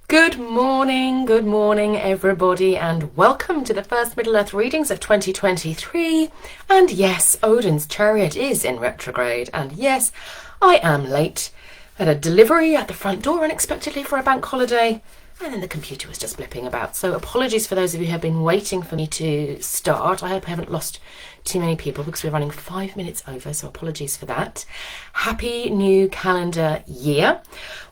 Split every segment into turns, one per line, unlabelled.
Good morning everybody, and welcome to the first Middle-earth readings of 2023. And yes, Odin's Chariot is in retrograde, and yes, I am late. Had a delivery at the front door unexpectedly for a bank holiday, and then the computer was just blipping about. So apologies for those of you who have been waiting for me to start. I hope I haven't lost too many people because we're running 5 minutes over, so apologies for that. Happy new calendar year.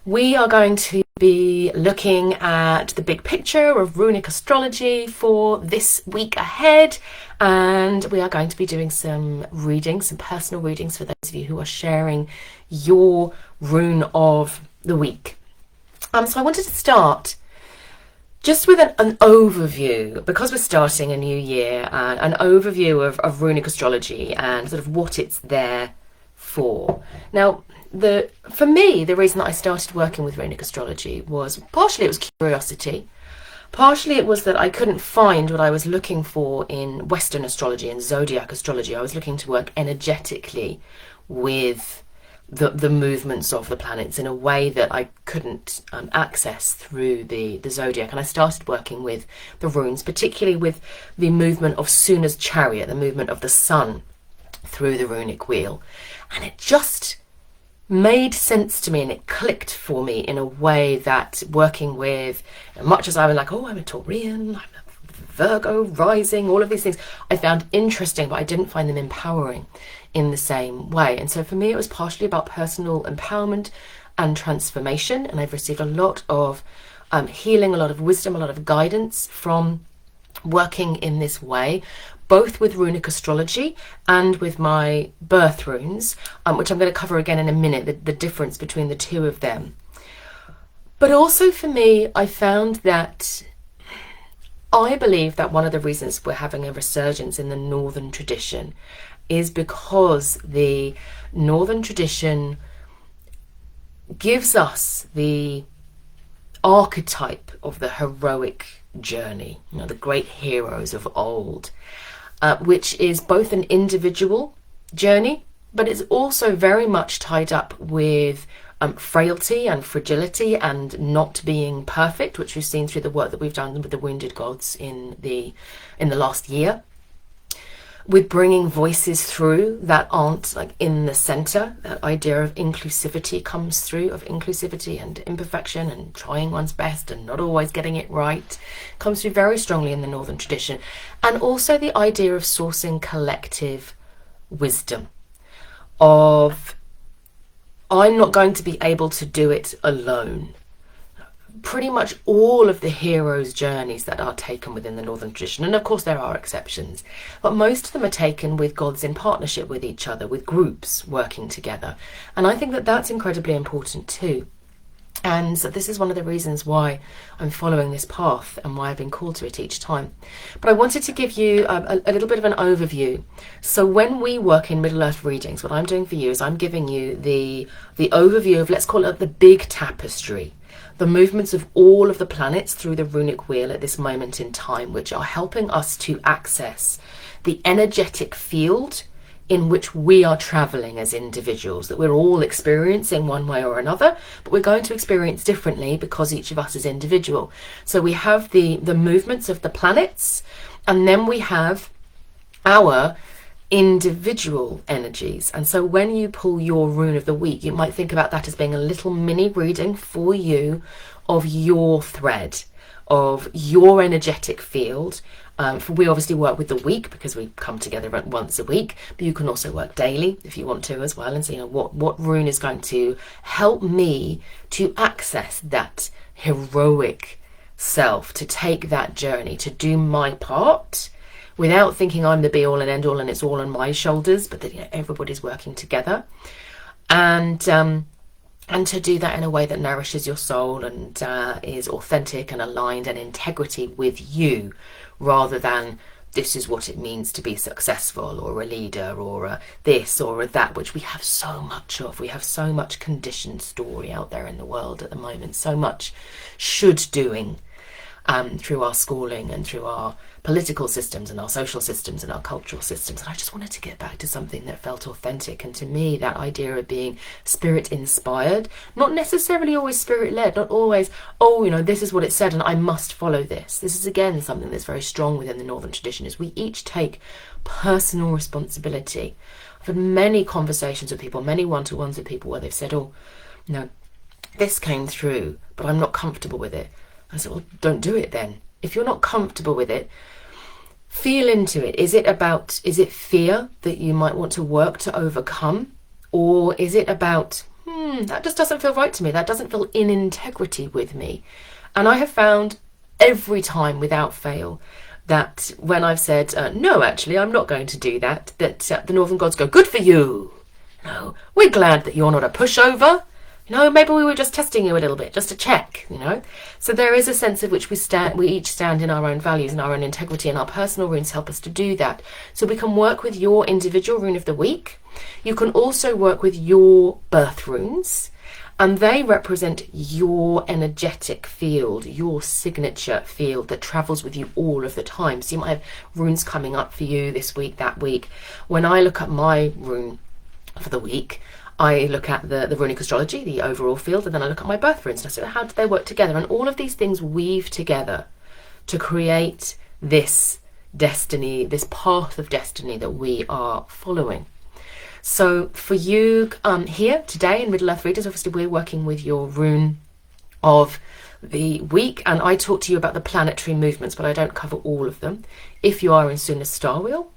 We are going to be looking at the big picture of runic astrology for this week ahead, and we are going to be doing some readings, some personal readings for those of you who are sharing your rune of the week. So I wanted to start just with an overview, because we're starting a new year, an overview of runic astrology and sort of what it's there for. Now, for me, the reason that I started working with runic astrology was partially it was curiosity, partially it was that I couldn't find what I was looking for in Western astrology and zodiac astrology. I was looking to work energetically with the movements of the planets in a way that I couldn't access through the zodiac. And I started working with the runes, particularly with the movement of Suna's chariot, the movement of the sun through the runic wheel. And it just made sense to me, and it clicked for me in a way that working with, much as I was like, oh, I'm a Taurian, I'm a Virgo rising, all of these things I found interesting, but I didn't find them empowering in the same way. And so for me, it was partially about personal empowerment and transformation. And I've received a lot of healing, a lot of wisdom, a lot of guidance from working in this way, both with runic astrology and with my birth runes, which I'm going to cover again in a minute, the difference between the two of them. But also for me, I found that I believe that one of the reasons we're having a resurgence in the Northern tradition is because the Northern tradition gives us the archetype of the heroic journey, the great heroes of old, which is both an individual journey, but it's also very much tied up with frailty and fragility and not being perfect, which we've seen through the work that we've done with the wounded gods in the last year, with bringing voices through that aren't like in the center. That idea of inclusivity comes through, of inclusivity and imperfection and trying one's best and not always getting it right, comes through very strongly in the Northern tradition. And also the idea of sourcing collective wisdom, of I'm not going to be able to do it alone. Pretty much all of the heroes' journeys that are taken within the Northern tradition, and of course there are exceptions, but most of them are taken with gods in partnership with each other, with groups working together. And I think that that's incredibly important too. And so this is one of the reasons why I'm following this path and why I've been called to it each time. But I wanted to give you a little bit of an overview. So when we work in Middle-earth readings, what I'm doing for you is I'm giving you the overview of, let's call it the big tapestry, the movements of all of the planets through the runic wheel at this moment in time, which are helping us to access the energetic field in which we are traveling as individuals, that we're all experiencing one way or another, but we're going to experience differently because each of us is individual. So we have the movements of the planets, and then we have our individual energies. And so when you pull your rune of the week, you might think about that as being a little mini reading for you of your thread, of your energetic field. For we obviously work with the week because we come together once a week, but you can also work daily if you want to as well, and see what rune is going to help me to access that heroic self, to take that journey, to do my part without thinking I'm the be all and end all and it's all on my shoulders, but that everybody's working together, and to do that in a way that nourishes your soul and is authentic and aligned and integrity with you, rather than this is what it means to be successful, or a leader, or a this or a that, which we have so much of. We have so much conditioned story out there in the world at the moment, so much should doing. through our schooling and through our political systems and our social systems and our cultural systems. And I just wanted to get back to something that felt authentic. And to me, that idea of being spirit inspired, not necessarily always spirit led, not always, oh, this is what it said and I must follow this. This is again something that's very strong within the Northern tradition, is we each take personal responsibility. I've had many conversations with people, many one-to-ones with people where they've said, oh, this came through, but I'm not comfortable with it. I said, well, don't do it then. If you're not comfortable with it, feel into it. Is it fear that you might want to work to overcome? Or is it about, that just doesn't feel right to me. That doesn't feel in integrity with me. And I have found every time without fail that when I've said, no, actually, I'm not going to do that, that the Northern gods go, good for you. No, we're glad that you're not a pushover. Maybe we were just testing you a little bit, just to check, So there is a sense of which we each stand in our own values and our own integrity, and our personal runes help us to do that. So we can work with your individual rune of the week. You can also work with your birth runes, and they represent your energetic field, your signature field that travels with you all of the time. So you might have runes coming up for you this week, that week. When I look at my rune for the week, I look at the runic astrology, the overall field, and then I look at my birth runes and I say, how do they work together? And all of these things weave together to create this destiny, this path of destiny that we are following. So for you here today in Middle Earth Readers, obviously we're working with your rune of the week, and I talk to you about the planetary movements, but I don't cover all of them. If you are in Sooner Star Wheel,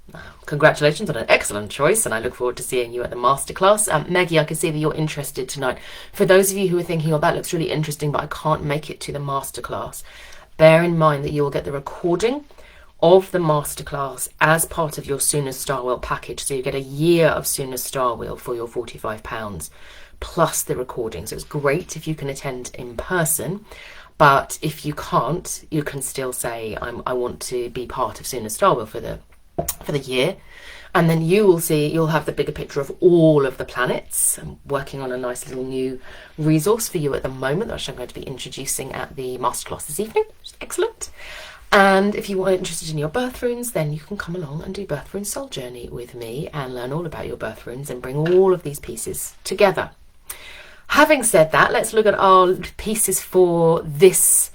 congratulations on an excellent choice, and I look forward to seeing you at the masterclass. Maggie, I can see that you're interested tonight. For those of you who are thinking, oh, that looks really interesting, but I can't make it to the masterclass, bear in mind that you will get the recording of the masterclass as part of your Sooner Star Wheel package. So you get a year of Sooner Star Wheel for your £45 plus the recording. So it's great if you can attend in person. But if you can't, you can still say, I want to be part of Sooner Star Wheel for the year. And then you'll have the bigger picture of all of the planets. I'm working on a nice little new resource for you at the moment, which I'm going to be introducing at the masterclass this evening, which is excellent. And if you are interested in your birth runes, then you can come along and do Birth Rune Soul Journey with me and learn all about your birth runes and bring all of these pieces together. Having said that, let's look at our pieces for this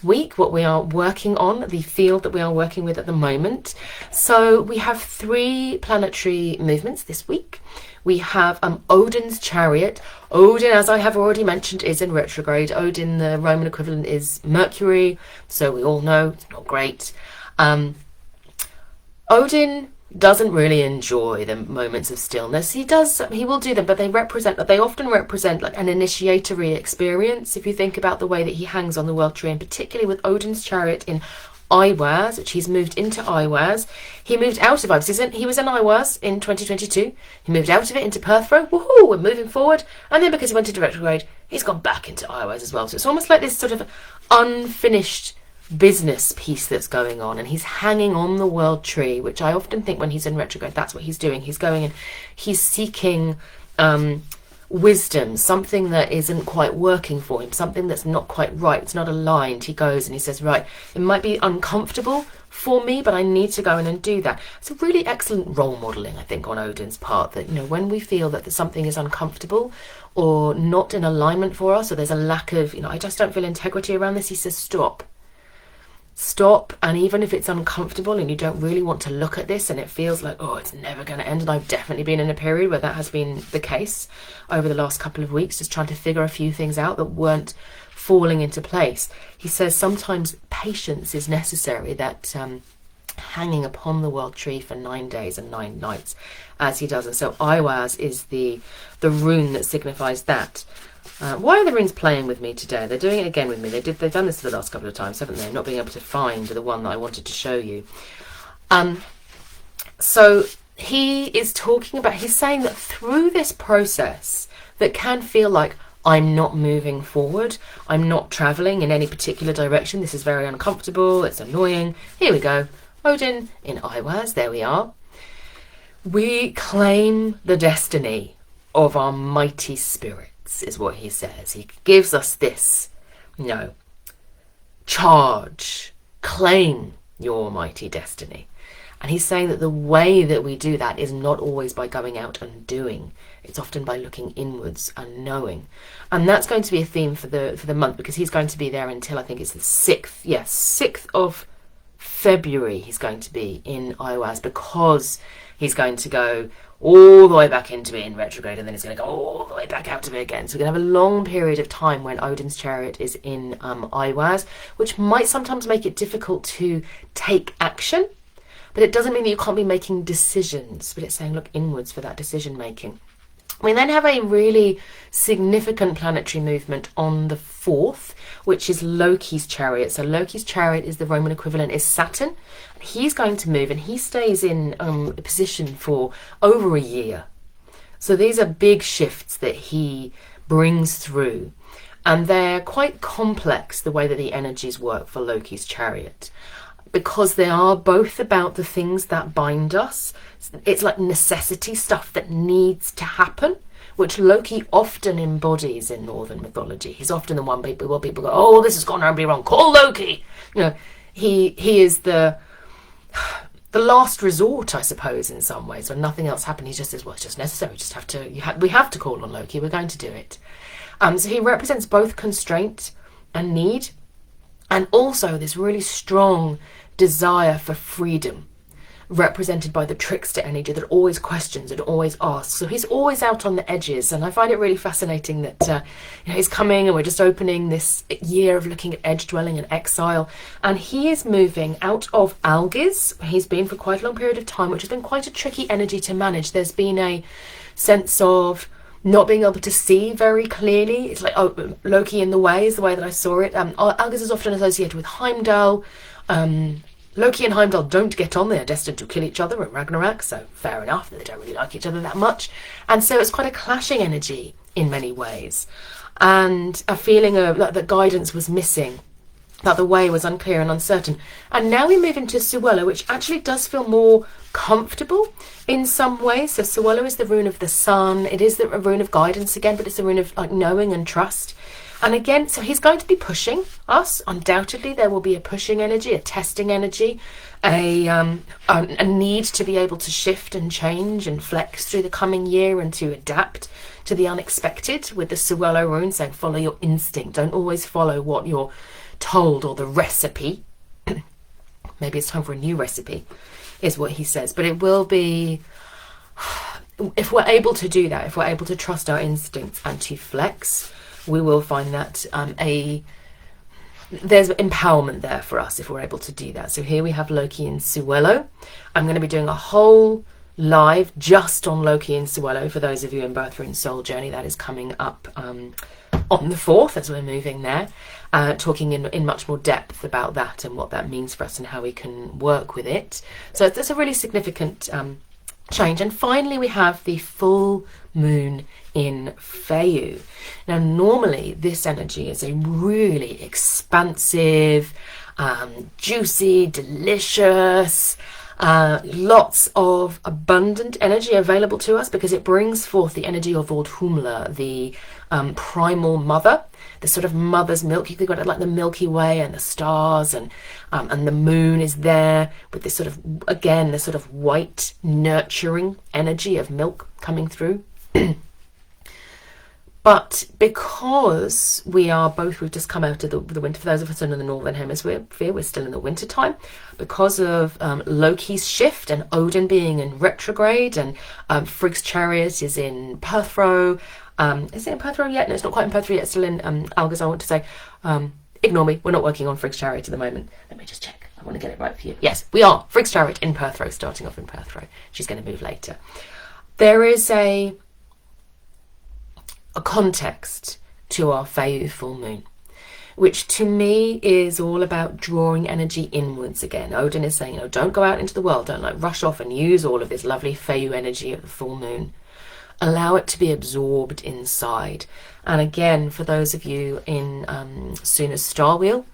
week, what we are working on, the field that we are working with at the moment. So we have 3 planetary movements this week. We have Odin's Chariot. Odin, as I have already mentioned, is in retrograde. Odin, the Roman equivalent, is Mercury, so we all know it's not great. Odin doesn't really enjoy the moments of stillness. He will do them, but they often represent like an initiatory experience. If you think about the way that he hangs on the world tree, and particularly with Odin's Chariot in Iwaz, which he's moved into Iwaz. He moved out of Iwaz. He was in Iwaz in 2022. He moved out of it into Perthrow. Woohoo, we're moving forward. And then because he went into retrograde, he's gone back into Iwaz as well. So it's almost like this sort of unfinished business piece that's going on, and he's hanging on the world tree, which I often think when he's in retrograde, that's what he's doing. He's going and he's seeking wisdom, something that isn't quite working for him, something that's not quite right, it's not aligned. He goes and he says, right, it might be uncomfortable for me, but I need to go in and do that. It's a really excellent role modelling, I think, on Odin's part, that, when we feel that something is uncomfortable or not in alignment for us, or there's a lack of, I just don't feel integrity around this, he says, stop. And even if it's uncomfortable and you don't really want to look at this and it feels like, oh, it's never going to end, and I've definitely been in a period where that has been the case over the last couple of weeks, just trying to figure a few things out that weren't falling into place. He says sometimes patience is necessary, that hanging upon the world tree for 9 days and 9 nights, as he does. And so Iwaz is the rune that signifies that. Why are the runes playing with me today? They're doing it again with me. They've done this the last couple of times, haven't they? Not being able to find the one that I wanted to show you. So he is talking about, he's saying that through this process that can feel like I'm not moving forward, I'm not travelling in any particular direction, this is very uncomfortable, it's annoying. Here we go. Odin in Iwaz, there we are. We claim the destiny of our mighty spirit, is what he says. He gives us this, charge, claim your mighty destiny. And he's saying that the way that we do that is not always by going out and doing. It's often by looking inwards and knowing. And that's going to be a theme for the month, because he's going to be there until I think it's the 6th. Yes, 6th of February he's going to be in Iwaz, because he's going to go all the way back into it in retrograde, and then it's going to go all the way back out of it again. So we're going to have a long period of time when Odin's chariot is in Iwaz, which might sometimes make it difficult to take action. But it doesn't mean that you can't be making decisions, but it's saying look inwards for that decision making. We then have a really significant planetary movement on the 4th, which is Loki's chariot. So Loki's chariot is the Roman equivalent is Saturn. He's going to move, and he stays in a position for over a year. So these are big shifts that he brings through. And they're quite complex, the way that the energies work for Loki's chariot, because they are both about the things that bind us. It's like necessity, stuff that needs to happen, which Loki often embodies in Northern mythology. He's often the one where people go, oh, this has gone horribly wrong, call Loki. You know, he is the last resort, I suppose, in some ways, when nothing else happened. He just says, well, it's just necessary. We have to call on Loki. We're going to do it. So he represents both constraint and need, and also this really strong desire for freedom, represented by the trickster energy that always questions and always asks. So he's always out on the edges, and I find it really fascinating that he's coming, and we're just opening this year of looking at edge dwelling and exile, and he is moving out of Algiz. He's been for quite a long period of time, which has been quite a tricky energy to manage. There's been a sense of not being able to see very clearly. It's like, oh, Loki in the way is the way that I saw it. Algiz is often associated with Heimdall. Loki and Heimdall don't get on. They are destined to kill each other at Ragnarok, so fair enough that they don't really like each other that much. And so it's quite a clashing energy in many ways, and a feeling of that guidance was missing, that the way was unclear and uncertain. And now we move into Sowilo, which actually does feel more comfortable in some ways. So Sowilo is the rune of the sun. It is the rune of guidance again, but it's the rune of like knowing and trust. And again, so he's going to be pushing us. Undoubtedly, there will be a pushing energy, a testing energy, a need to be able to shift and change and flex through the coming year and to adapt to the unexpected, with the Sowilo rune saying follow your instinct. Don't always follow what you're told or the recipe. Maybe it's time for a new recipe, is what he says. But it will be, if we're able to do that, if we're able to trust our instincts and to flex, we will find that there's empowerment there for us if we're able to do that. So here we have Loki and Sowilo. I'm going to be doing a whole live just on Loki and Sowilo for those of you in Birth Rune Soul Journey. That is coming up on the 4th as we're moving there, talking in much more depth about that and what that means for us and how we can work with it. So that's a really significant change. And finally we have the full moon in Feu. Now normally this energy is a really expansive, juicy, delicious, lots of abundant energy available to us, because it brings forth the energy of Ordhumla, the primal mother, the sort of mother's milk. You could get it like the Milky Way and the stars, and the moon is there with this sort of, again, this sort of white nurturing energy of milk coming through. But because we've just come out of the winter, for those of us in the Northern Hemisphere, we're still in the winter time, because of Loki's shift and Odin being in retrograde, and Frigg's chariot is in Perthro. Is it in Perthro yet? No, it's not quite in Perthro yet. It's still in Algiz, I want to say. Ignore me, we're not working on Frigg's chariot at the moment. Let me just check. I want to get it right for you. Yes, we are. Frigg's chariot in Perthro, starting off in Perthro. She's going to move later. There is a context to our Feu full moon, which to me is all about drawing energy inwards again. Odin is saying, don't go out into the world, don't rush off and use all of this lovely Feu energy of the full moon. Allow it to be absorbed inside. And again, for those of you in Suna's Star Wheel,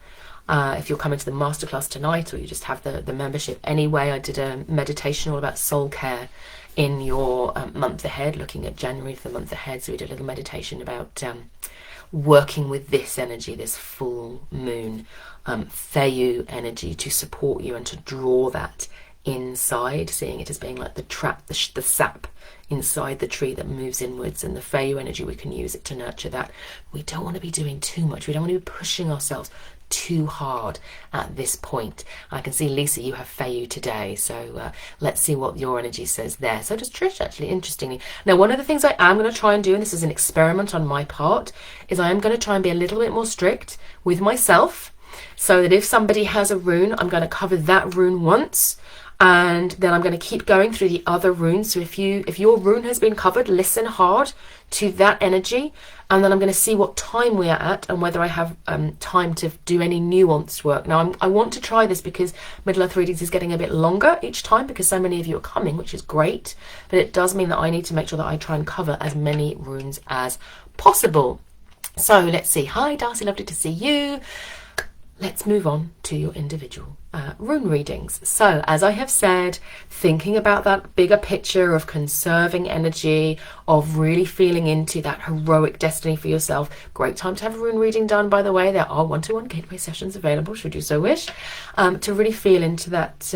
if you're coming to the masterclass tonight, or you just have the membership anyway, I did a meditation all about soul care in your month ahead, looking at January for the month ahead. So we did a little meditation about working with this energy, this full moon, Theyu energy, to support you and to draw that inside, seeing it as being like the trap, the sap inside the tree that moves inwards, and the Theyu energy, we can use it to nurture that. We don't want to be doing too much. We don't want to be pushing ourselves too hard at this point. I can see, Lisa, you have Theyu today, so let's see what your energy says there. So does Trish, actually, interestingly. Now, one of the things I am going to try and do, and this is an experiment on my part, is I am going to try and be a little bit more strict with myself, so that if somebody has a rune, I'm going to cover that rune once, and then I'm going to keep going through the other runes. So if your rune has been covered, listen hard to that energy, and then I'm going to see what time we are at and whether I have time to do any nuanced work. Now, I want to try this because Middle Earth readings is getting a bit longer each time, because so many of you are coming, which is great, but it does mean that I need to make sure that I try and cover as many runes as possible. So let's see. Hi, Darcy, lovely to see you. Let's move on to your individual rune readings. So, as I have said, thinking about that bigger picture of conserving energy, of really feeling into that heroic destiny for yourself. Great time to have a rune reading done, by the way. There are one-to-one gateway sessions available, should you so wish, to really feel into that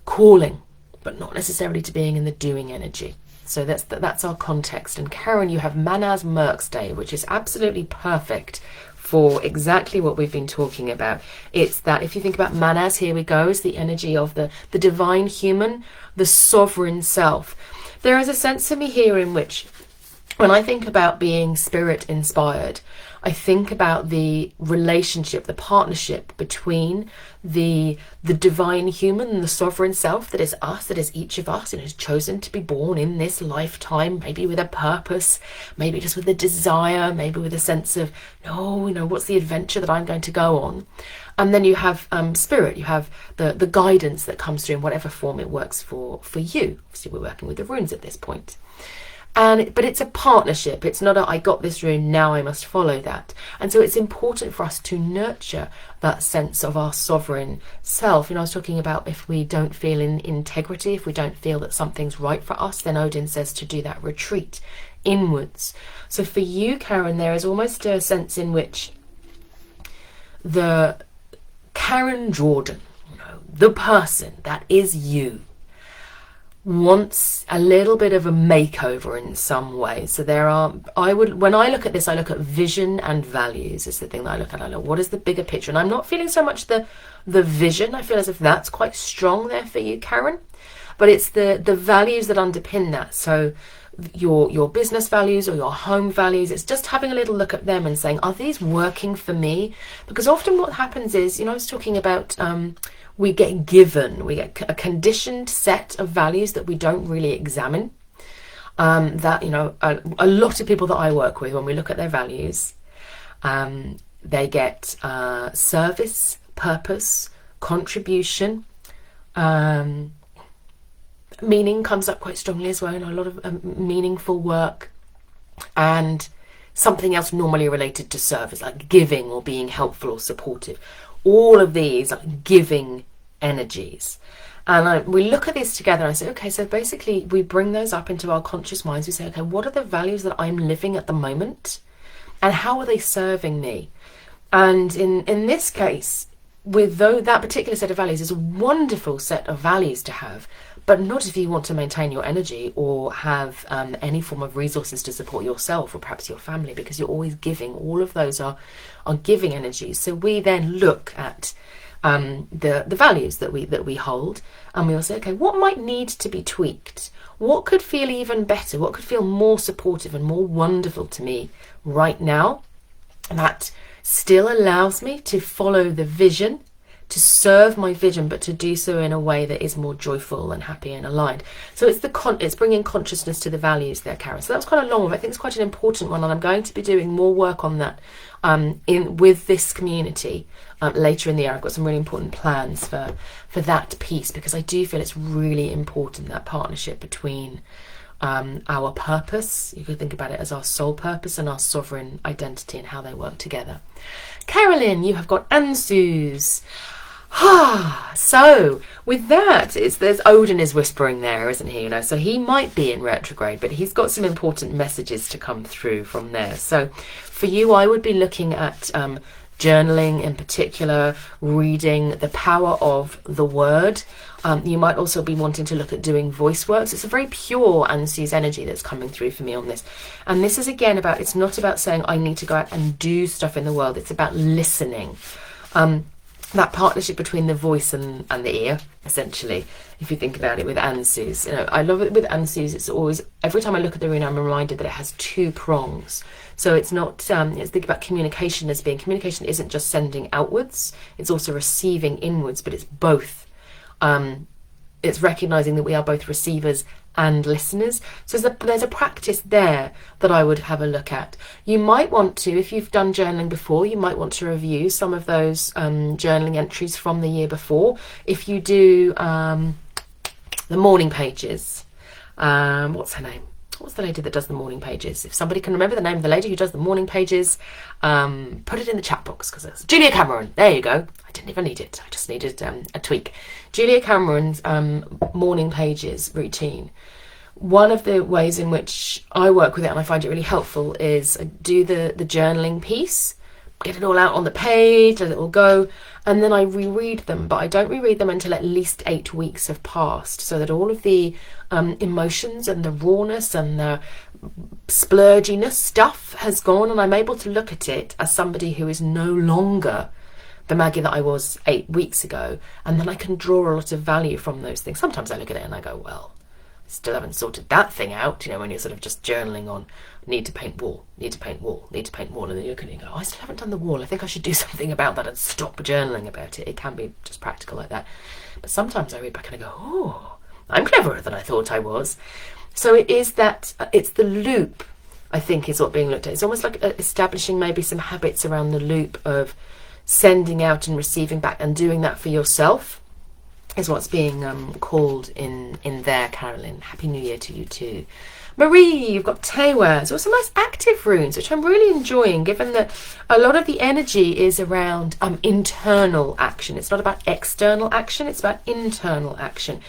calling, but not necessarily to being in the doing energy. So that's our context. And Karen, you have Manaz Merk's Day, which is absolutely perfect for exactly what we've been talking about. It's that, if you think about Manaz, here we go, is the energy of the divine human, the sovereign self. There is a sense of me here in which, when I think about being spirit inspired, I think about the relationship, the partnership between the divine human and the sovereign self that is us, that is each of us, and has chosen to be born in this lifetime, maybe with a purpose, maybe just with a desire, maybe with a sense of, no, you know, what's the adventure that I'm going to go on? And then you have spirit, you have the guidance that comes through in whatever form it works for you. Obviously, we're working with the runes at this point. But it's a partnership. It's not I got this rune, now I must follow that. And so it's important for us to nurture that sense of our sovereign self. You know, I was talking about if we don't feel in integrity, if we don't feel that something's right for us, then Odin says to do that retreat inwards. So for you, Karen, there is almost a sense in which the Karen Jordan, you know, the person that is you, wants a little bit of a makeover in some way. So there are, when I look at this, I look at vision and values is the thing that I look at. I look, what is the bigger picture? And I'm not feeling so much the vision. I feel as if that's quite strong there for you, Karen. But it's the values that underpin that. So your business values or your home values, it's just having a little look at them and saying, are these working for me? Because often what happens is, you know, I was talking about we get a conditioned set of values that we don't really examine. That, you know, a lot of people that I work with, when we look at their values, they get service, purpose, contribution, meaning comes up quite strongly as well, you know, a lot of meaningful work, and something else normally related to service, like giving or being helpful or supportive. All of these are giving energies. And we look at this together and I say, okay, so basically we bring those up into our conscious minds. We say, okay, what are the values that I'm living at the moment? And how are they serving me? And in this case, with that particular set of values is a wonderful set of values to have, but not if you want to maintain your energy or have any form of resources to support yourself or perhaps your family, because you're always giving. All of those are giving energies. So we then look at the values that we hold, and we will say, okay, what might need to be tweaked? What could feel even better? What could feel more supportive and more wonderful to me right now? That still allows me to follow the vision, to serve my vision, but to do so in a way that is more joyful and happy and aligned. So it's bringing consciousness to the values there, Karen. So that was quite a long one. I think it's quite an important one, and I'm going to be doing more work on that with this community later in the year. I've got some really important plans for that piece, because I do feel it's really important, that partnership between our purpose, you could think about it as our soul purpose, and our sovereign identity, and how they work together. Carolyn, you have got Ansu's. So with that, there's Odin is whispering there, isn't he? So he might be in retrograde, but he's got some important messages to come through from there. So for you, I would be looking at journaling in particular, reading the power of the word. You might also be wanting to look at doing voice works. It's a very pure Ansu's energy that's coming through for me on this. And this is again about, it's not about saying I need to go out and do stuff in the world. It's about listening. That partnership between the voice and the ear, essentially, if you think about it with Ansu's. I love it with Ansu's. It's always, every time I look at the rune, I'm reminded that it has two prongs. So it's not, it's think about communication as being, communication isn't just sending outwards, it's also receiving inwards, but it's both. It's recognizing that we are both receivers and listeners. So there's a practice there that I would have a look at. You might want to, if you've done journaling before, you might want to review some of those journaling entries from the year before. If you do the morning pages, what's her name? What's the lady that does the morning pages? If somebody can remember the name of the lady who does the morning pages, put it in the chat box, because it's Julia Cameron. There you go. I didn't even need it. I just needed a tweak. Julia Cameron's morning pages routine. One of the ways in which I work with it, and I find it really helpful, is do the journaling piece, get it all out on the page, let it all go, and then I reread them. But I don't reread them until at least 8 weeks have passed, so that all of the emotions and the rawness and the splurginess stuff has gone, and I'm able to look at it as somebody who is no longer the Maggie that I was 8 weeks ago, and then I can draw a lot of value from those things. Sometimes I look at it and I go, well, still haven't sorted that thing out, when you're sort of just journaling on need to paint wall, need to paint wall, need to paint wall, and then you look at it and go, I still haven't done the wall. I think I should do something about that and stop journaling about it. It can be just practical like that. But sometimes I read back and I go, oh, I'm cleverer than I thought I was. So it is that, it's the loop, I think, is what being looked at. It's almost like establishing maybe some habits around the loop of sending out and receiving back, and doing that for yourself is what's being called in there, Carolyn. Happy New Year to you too. Marie, you've got Tewa. So some nice active runes, which I'm really enjoying, given that a lot of the energy is around internal action. It's not about external action, it's about internal action.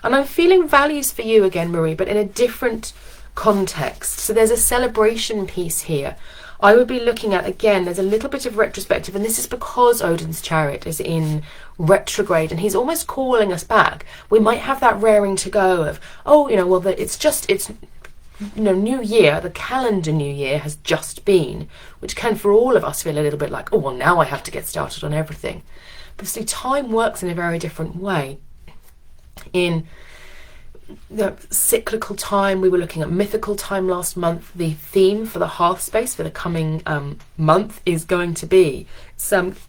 And I'm feeling values for you again, Marie, but in a different context. So there's a celebration piece here. I would be looking at, again, there's a little bit of retrospective, and this is because Odin's Chariot is in retrograde and he's almost calling us back. We might have that raring to go of, it's new year, the calendar new year has just been, which can for all of us feel a little bit like, oh, well, now I have to get started on everything. But see, time works in a very different way. In the cyclical time, we were looking at mythical time last month. The theme for the Hearthspace for the coming month is going to be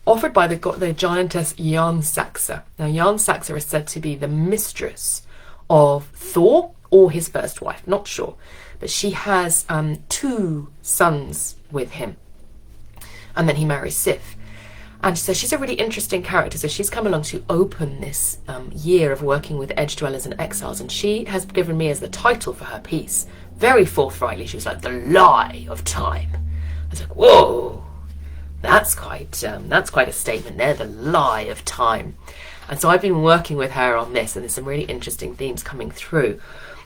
offered by the giantess Jarnsaxa. Now, Jarnsaxa is said to be the mistress of Thor or his first wife, not sure, but she has 2 sons with him, and then he marries Sif. And so she's a really interesting character. So she's come along to open this year of working with edge dwellers and exiles, and she has given me as the title for her piece, very forthrightly, she was like, the lie of time. I was like, whoa, that's quite a statement there, the lie of time. And so I've been working with her on this, and there's some really interesting themes coming through.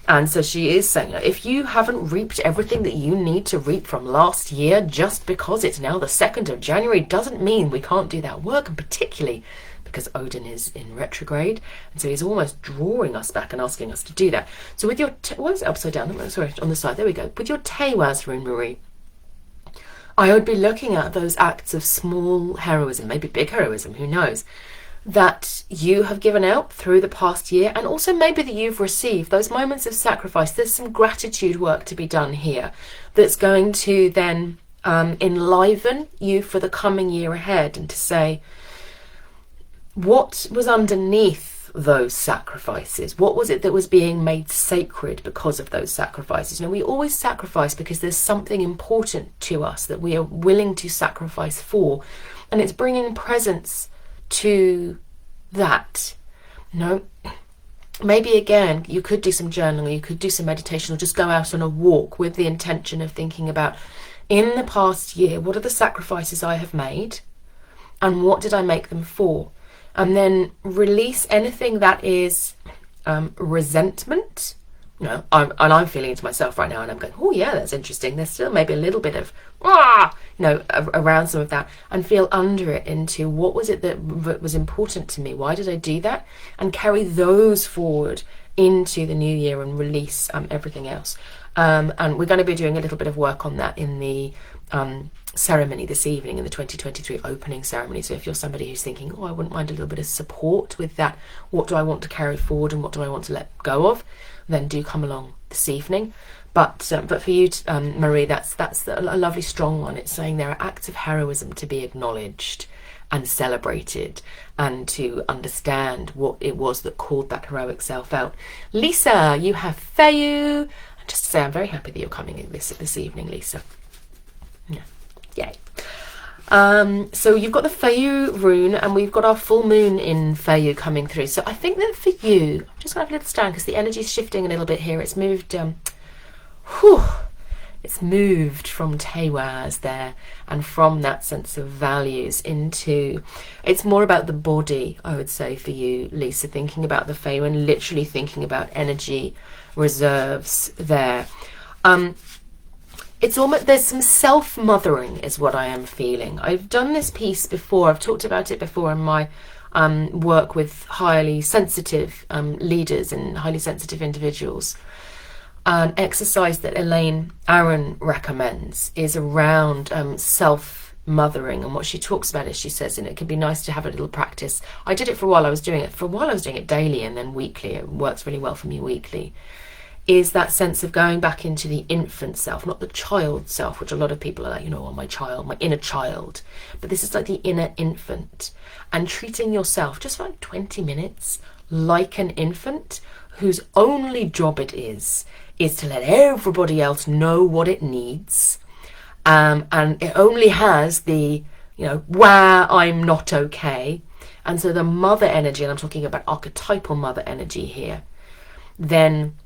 And so she is saying, if you haven't reaped everything that you need to reap from last year, just because it's now the 2nd of January doesn't mean we can't do that work, and particularly because Odin is in retrograde, and so he's almost drawing us back and asking us to do that. So with your, what is it, upside down? Sorry, on the side, there we go. With your Tewaz rune, Marie, I would be looking at those acts of small heroism, maybe big heroism, who knows, that you have given out through the past year, and also maybe that you've received those moments of sacrifice. There's some gratitude work to be done here that's going to then enliven you for the coming year ahead, and to say, what was underneath those sacrifices? What was it that was being made sacred because of those sacrifices? We always sacrifice because there's something important to us that we are willing to sacrifice for, and it's bringing presence to that. Maybe again you could do some journaling, you could do some meditation, or just go out on a walk with the intention of thinking about, in the past year, what are the sacrifices I have made, and what did I make them for? And then release anything that is resentment. I'm feeling it to myself right now, and I'm going, oh yeah, that's interesting. There's still maybe a little bit of around some of that, and feel under it into what was it that was important to me? Why did I do that? And carry those forward into the new year and release everything else. And we're going to be doing a little bit of work on that in the ceremony this evening, in the 2023 opening ceremony. So if you're somebody who's thinking, oh, I wouldn't mind a little bit of support with that, what do I want to carry forward and what do I want to let go of, then do come along this evening. But for you, Marie, that's a lovely strong one. It's saying there are acts of heroism to be acknowledged and celebrated, and to understand what it was that called that heroic self out. Lisa, you have Feyu. And just to say, I'm very happy that you're coming in this evening, Lisa. Yeah. Yay. So you've got the Feyu rune, and we've got our full moon in Feyu coming through. So I think that for you, I'm just going to have a little stand because the energy's shifting a little bit here. It's moved, it's moved from Tewaz there, and from that sense of values into, it's more about the body, I would say, for you, Lisa, thinking about the Feyu and literally thinking about energy reserves there. It's almost, there's some self-mothering is what I am feeling. I've done this piece before. I've talked about it before in my work with highly sensitive leaders and highly sensitive individuals. An exercise that Elaine Aron recommends is around self-mothering, and what she talks about is, she says, and it can be nice to have a little practice. I did it for a while. I was doing it daily and then weekly. It works really well for me weekly. Is that sense of going back into the infant self, not the child self, which a lot of people are like, oh, my child, my inner child. But this is like the inner infant, and treating yourself just for like 20 minutes like an infant whose only job it is to let everybody else know what it needs. And it only has the, wow, I'm not okay. And so the mother energy, and I'm talking about archetypal mother energy here, then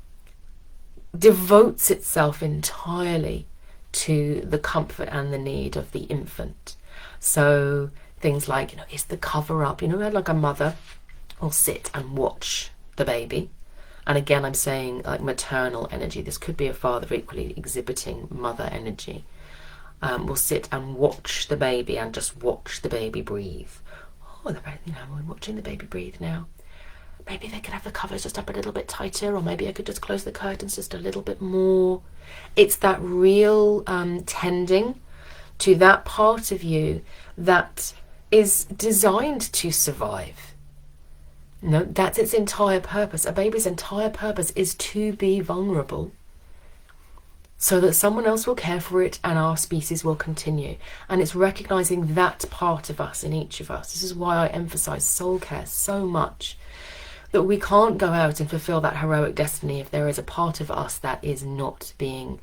devotes itself entirely to the comfort and the need of the infant. So things like, is the cover up, like a mother will sit and watch the baby. And again, I'm saying like maternal energy. This could be a father equally exhibiting mother energy. Will sit and watch the baby and just watch the baby breathe. Oh, we're watching the baby breathe now. Maybe they could have the covers just up a little bit tighter, or maybe I could just close the curtains just a little bit more. It's that real tending to that part of you that is designed to survive. That's its entire purpose. A baby's entire purpose is to be vulnerable so that someone else will care for it and our species will continue. And it's recognizing that part of us in each of us. This is why I emphasize soul care so much, that we can't go out and fulfill that heroic destiny if there is a part of us that is not being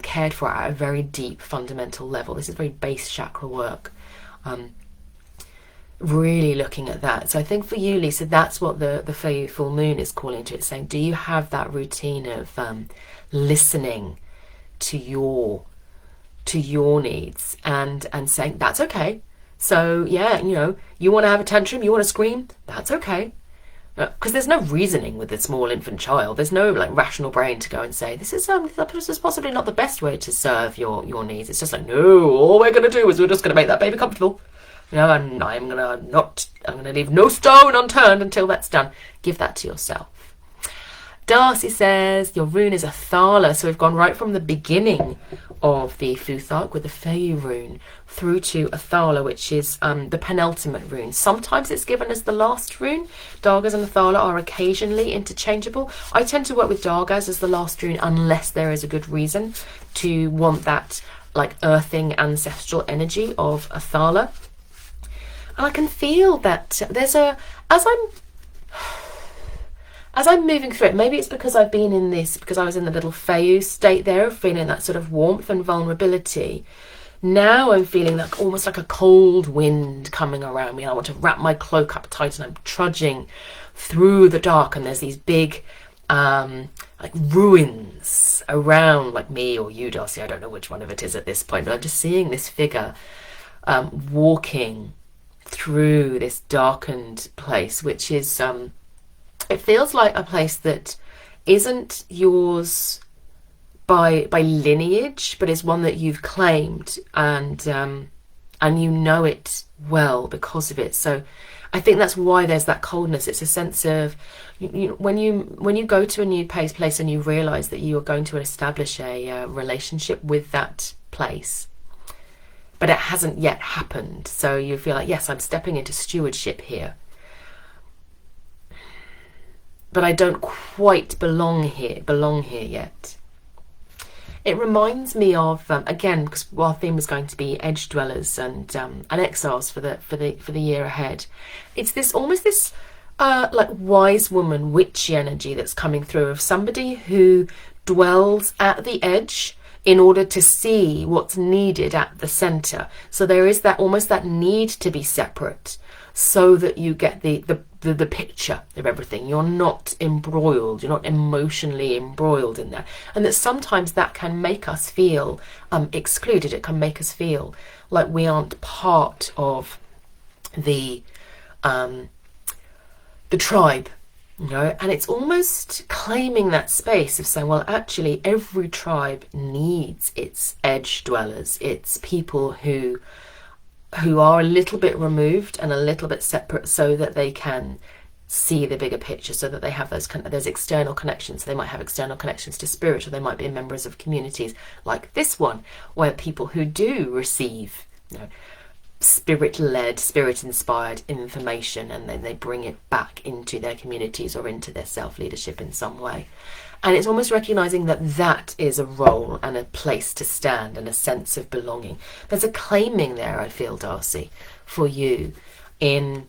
cared for at a very deep fundamental level. This is very base chakra work. Really looking at that. So I think for you, Lisa, that's what the Feyu full moon is calling to. It's saying, do you have that routine of listening to your needs and saying, that's okay. So yeah, you want to have a tantrum, you want to scream, that's okay. Because there's no reasoning with a small infant child. There's no like rational brain to go and say, this is possibly not the best way to serve your needs. It's just like, no, all we're going to do is we're just going to make that baby comfortable. And I'm gonna leave no stone unturned until that's done. Give that to yourself. Darcy says your rune is a Thala, so we've gone right from the beginning of the Futhark with the Feyu rune through to a Thala, which is the penultimate rune. Sometimes it's given as the last rune. Dargas and Thala are occasionally interchangeable. I tend to work with Dargas as the last rune unless there is a good reason to want that like earthing ancestral energy of a Thala. And I can feel that there's as I'm moving through it, maybe it's because I've been in this, because I was in the little Feyu state there of feeling that sort of warmth and vulnerability. Now I'm feeling like almost like a cold wind coming around me. I want to wrap my cloak up tight and I'm trudging through the dark, and there's these big like ruins around, like me or you, Darcy. I don't know which one of it is at this point, but I'm just seeing this figure walking through this darkened place, which is, it feels like a place that isn't yours by lineage, but is one that you've claimed, and you know it well because of it. So I think that's why there's that coldness. It's a sense of, when you go to a new place and you realise that you are going to establish a relationship with that place, but it hasn't yet happened. So you feel like, yes, I'm stepping into stewardship here, but I don't quite belong here yet. It reminds me of, again, because our theme is going to be edge dwellers and exiles for the year ahead. It's this almost this like wise woman, witchy energy that's coming through, of somebody who dwells at the edge in order to see what's needed at the center. So there is that almost that need to be separate, so that you get the picture of everything. You're not embroiled, you're not emotionally embroiled in there. And that sometimes that can make us feel excluded. It can make us feel like we aren't part of the tribe, you know. And it's almost claiming that space of saying, well, actually every tribe needs its edge dwellers, its people who are a little bit removed and a little bit separate, so that they can see the bigger picture, so that they have those external connections. They might have external connections to spirit, or they might be members of communities like this one, where people who do receive, you know, spirit-led, spirit-inspired information, and then they bring it back into their communities or into their self-leadership in some way. And it's almost recognising that that is a role and a place to stand and a sense of belonging. There's a claiming there, I feel, Darcy, for you in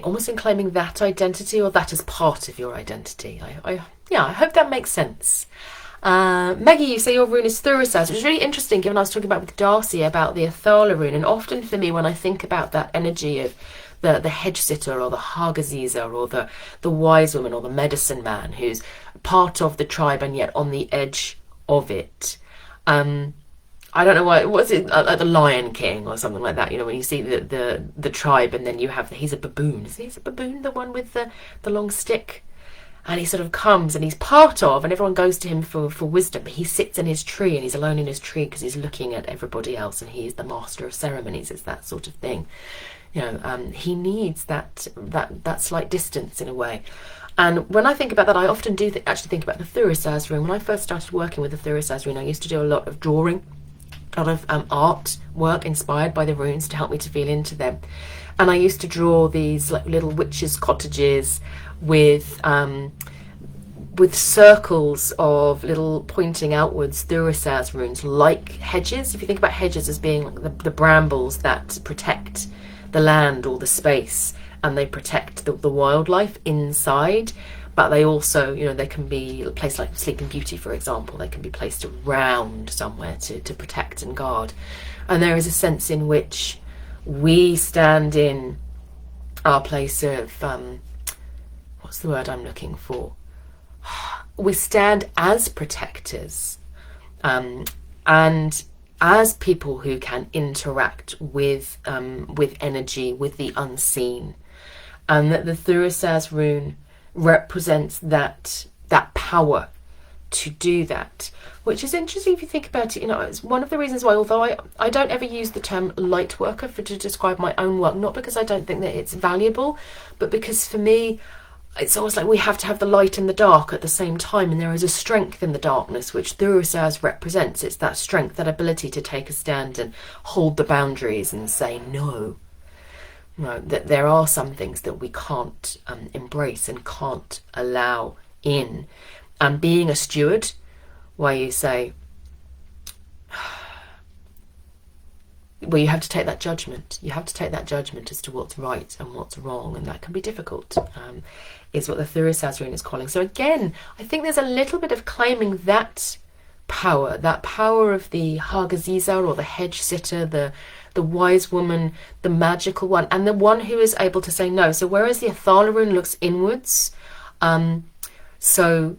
almost in claiming that identity, or that as part of your identity. I hope that makes sense. Maggie, you say your rune is Thursar, which is really interesting, given I was talking about with Darcy about the Athala rune. And often for me, when I think about that energy of the hedge sitter, or the Hagaziza, or the wise woman, or the medicine man, who's part of the tribe and yet on the edge of it. I don't know why, was it like the Lion King or something like that? You know, when you see the tribe, and then you have he's a baboon. Is he a baboon, the one with the long stick? And he sort of comes and he's part of, and everyone goes to him for wisdom. But he sits in his tree, and he's alone in his tree because he's looking at everybody else, and he's the master of ceremonies. It's that sort of thing. You know, he needs that slight distance in a way. And when I think about that, I often do actually think about the Thursar rune. When I first started working with the Thursar rune, I used to do a lot of drawing, a lot of art work inspired by the runes to help me to feel into them. And I used to draw these like little witches' cottages with circles of little pointing outwards Thursar runes, like hedges. If you think about hedges as being like the brambles that protect the land or the space, and they protect the wildlife inside, but they also, you know, they can be placed like Sleeping Beauty, for example. They can be placed around somewhere to protect and guard. And there is a sense in which we stand in our place of what's the word I'm looking for? We stand as protectors, and as people who can interact with energy, with the unseen, and that the Thursar rune represents that power to do that, which is interesting if you think about it. You know, it's one of the reasons why, although I don't ever use the term light worker to describe my own work, not because I don't think that it's valuable, but because for me, it's almost like we have to have the light and the dark at the same time, and there is a strength in the darkness which Thursar represents. It's that strength, that ability to take a stand and hold the boundaries and say no. You know, that there are some things that we can't embrace and can't allow in. And being a steward, where you say, well, you have to take that judgment. You have to take that judgment as to what's right and what's wrong, and that can be difficult, is what the Thursar rune is calling. So again, I think there's a little bit of claiming that power of the Hagaziza, or the hedge sitter, the wise woman, the magical one, and the one who is able to say no. So whereas the Athala rune looks inwards, so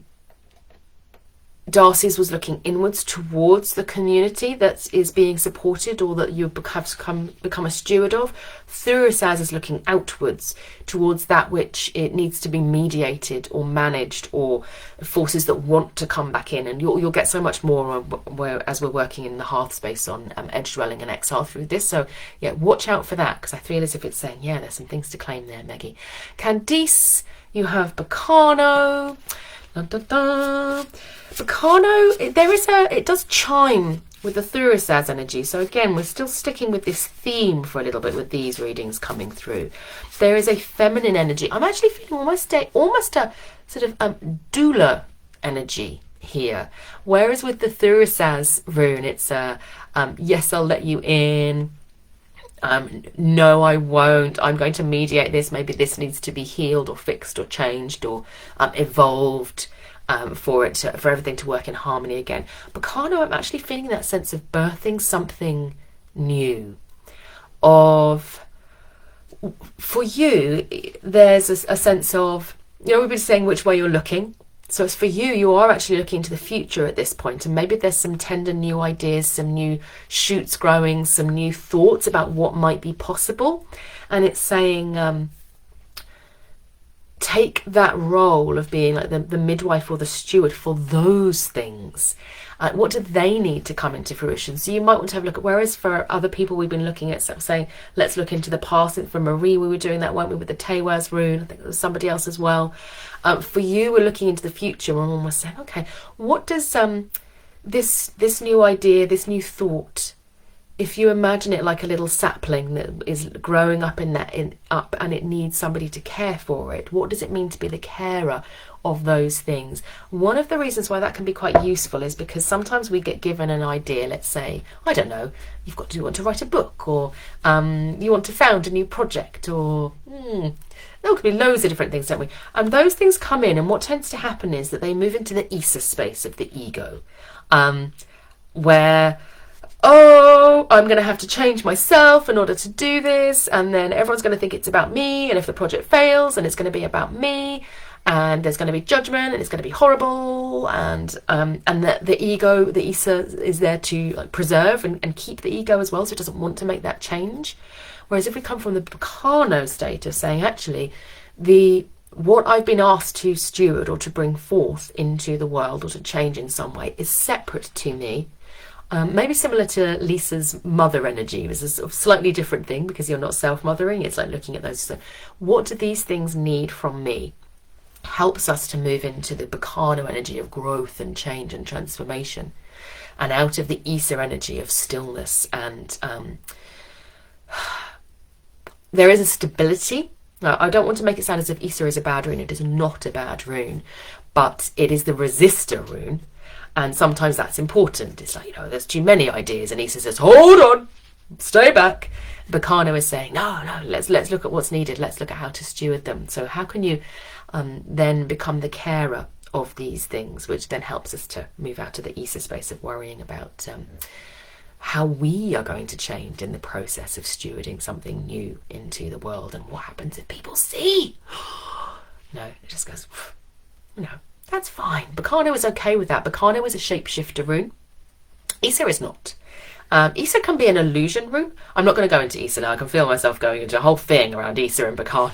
Darcy's was looking inwards towards the community that is being supported or that you have become a steward of. Thursar is looking outwards towards that which it needs to be mediated or managed, or forces that want to come back in. And you'll get so much more as we're working in the Hearthspace on edge dwelling and exile through this. So yeah, watch out for that, because I feel as if it's saying, yeah, there's some things to claim there, Meggie. Candice, you have Bacano. Dun, dun, dun. Bacano, it does chime with the Thursar's energy. So again, we're still sticking with this theme for a little bit with these readings coming through. There is a feminine energy. I'm actually feeling almost a sort of doula energy here. Whereas with the Thursar's rune, it's yes, I'll let you in. No, I won't. I'm going to mediate this. Maybe this needs to be healed or fixed or changed or evolved for everything to work in harmony again. But Kano, I'm actually feeling that sense of birthing something new. For you, there's a sense of, we've been saying which way you're looking. So it's for you, you are actually looking into the future at this point, and maybe there's some tender new ideas, some new shoots growing, some new thoughts about what might be possible. And it's saying, take that role of being like the midwife or the steward for those things. What do they need to come into fruition? So you might want to have a look at, whereas for other people we've been looking at saying, let's look into the past. And for Marie, we were doing that, weren't we, with the Tewaz rune? I think there was somebody else as well. For you, we're looking into the future and almost saying, okay, what does this new idea, this new thought, if you imagine it like a little sapling that is growing up and it needs somebody to care for it, what does it mean to be the carer of those things? One of the reasons why that can be quite useful is because sometimes we get given an idea. Let's say, I don't know, you want to write a book, or you want to found a new project, or there could be loads of different things, don't we? And those things come in, and what tends to happen is that they move into the ether space of the ego, where, oh, I'm going to have to change myself in order to do this, and then everyone's going to think it's about me, and if the project fails, and it's going to be about me, and there's going to be judgment, and it's going to be horrible, and the ego, the ether, is there to preserve and keep the ego as well, so it doesn't want to make that change. Whereas if we come from the Bacano state of saying, actually, what I've been asked to steward or to bring forth into the world or to change in some way is separate to me. Maybe similar to Lisa's mother energy. This is a sort of slightly different thing because you're not self-mothering. It's like looking at those. So what do these things need from me? Helps us to move into the Bacano energy of growth and change and transformation, and out of the ether energy of stillness. And there is a stability. Now, I don't want to make it sound as if ether is a bad rune. It is not a bad rune, but it is the resistor rune. And sometimes that's important. It's like, there's too many ideas. And Issa says, hold on, stay back. Bacano is saying, no, let's look at what's needed. Let's look at how to steward them. So how can you then become the carer of these things, which then helps us to move out to the Issa space of worrying about how we are going to change in the process of stewarding something new into the world. And what happens if people see? No, it just goes, no. That's fine. Bacano is okay with that. Bacano is a shapeshifter rune. Issa is not. Issa can be an illusion rune. I'm not going to go into Issa now. I can feel myself going into a whole thing around Issa and Bacano.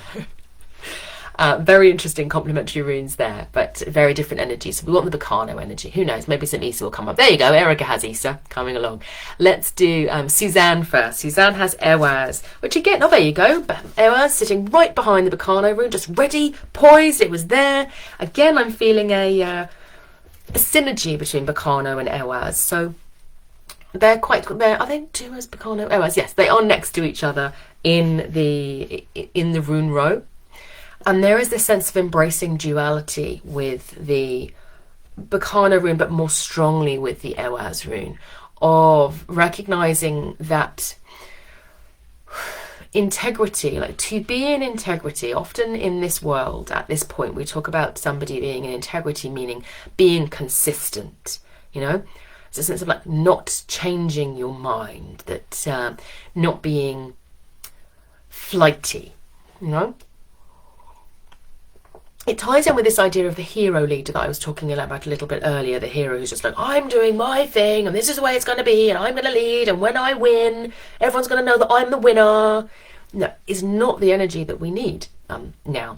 Very interesting complementary runes there, but very different energies. So we want the Bacano energy. Who knows? Maybe some Issa will come up. There you go. Erica has Issa coming along. Let's do Suzanne first. Suzanne has Ewaz, which again, there you go. Ewaz sitting right behind the Bacano rune, just ready, poised. It was there. Again, I'm feeling a synergy between Bacano and Ewaz. So they're are they two as Bacano? Ewaz, yes, they are next to each other in the rune row. And there is this sense of embracing duality with the Bacano rune, but more strongly with the Ewaz rune, of recognizing that integrity, like to be in integrity. Often in this world, at this point, we talk about somebody being in integrity, meaning being consistent, It's a sense of like not changing your mind, that not being flighty, it ties in with this idea of the hero leader that I was talking about a little bit earlier. The hero who's just like, I'm doing my thing and this is the way it's going to be and I'm going to lead, and when I win, everyone's going to know that I'm the winner. No, it's not the energy that we need now.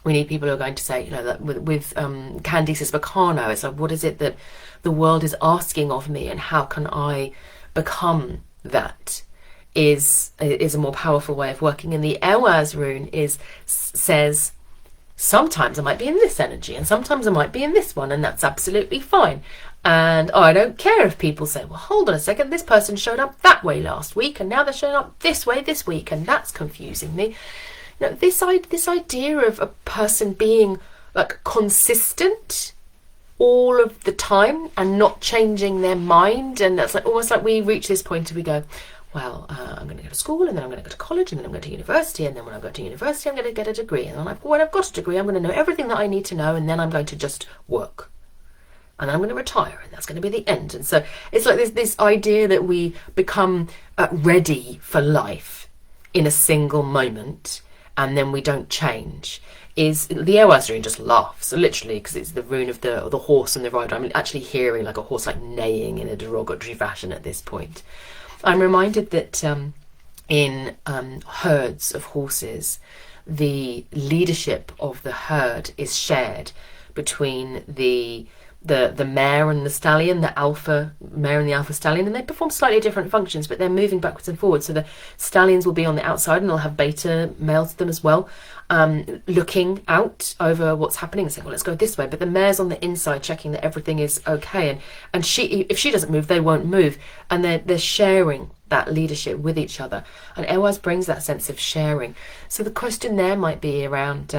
We need people who are going to say, that with Candice's Vacano, it's like, what is it that the world is asking of me, and how can I become that? Is a more powerful way of working. And the Elwaz rune says, sometimes I might be in this energy and sometimes I might be in this one, and that's absolutely fine. And I don't care if people say, well, hold on a second, this person showed up that way last week and now they're showing up this way this week, and that's confusing me. This idea of a person being like consistent all of the time and not changing their mind, and that's like almost like we reach this point and we go, well, I'm going to go to school, and then I'm going to go to college, and then I'm going to university, and then when I go to university I'm going to get a degree, and then when I've got a degree I'm going to know everything that I need to know, and then I'm going to just work, and then I'm going to retire, and that's going to be the end. And so it's like this idea that we become ready for life in a single moment, and then we don't change. Is the Elwaz rune just laughs, literally, because it's the rune of the horse and the rider. I'm actually hearing like a horse like neighing in a derogatory fashion at this point. I'm reminded that in herds of horses, the leadership of the herd is shared between the mare and the stallion, the alpha mare and the alpha stallion, and they perform slightly different functions, but they're moving backwards and forwards. So the stallions will be on the outside and they'll have beta males to them as well, looking out over what's happening and saying, well, let's go this way. But the mare's on the inside checking that everything is okay, and if she doesn't move, they won't move, and they're sharing that leadership with each other. And Elwaz brings that sense of sharing. So the question there might be around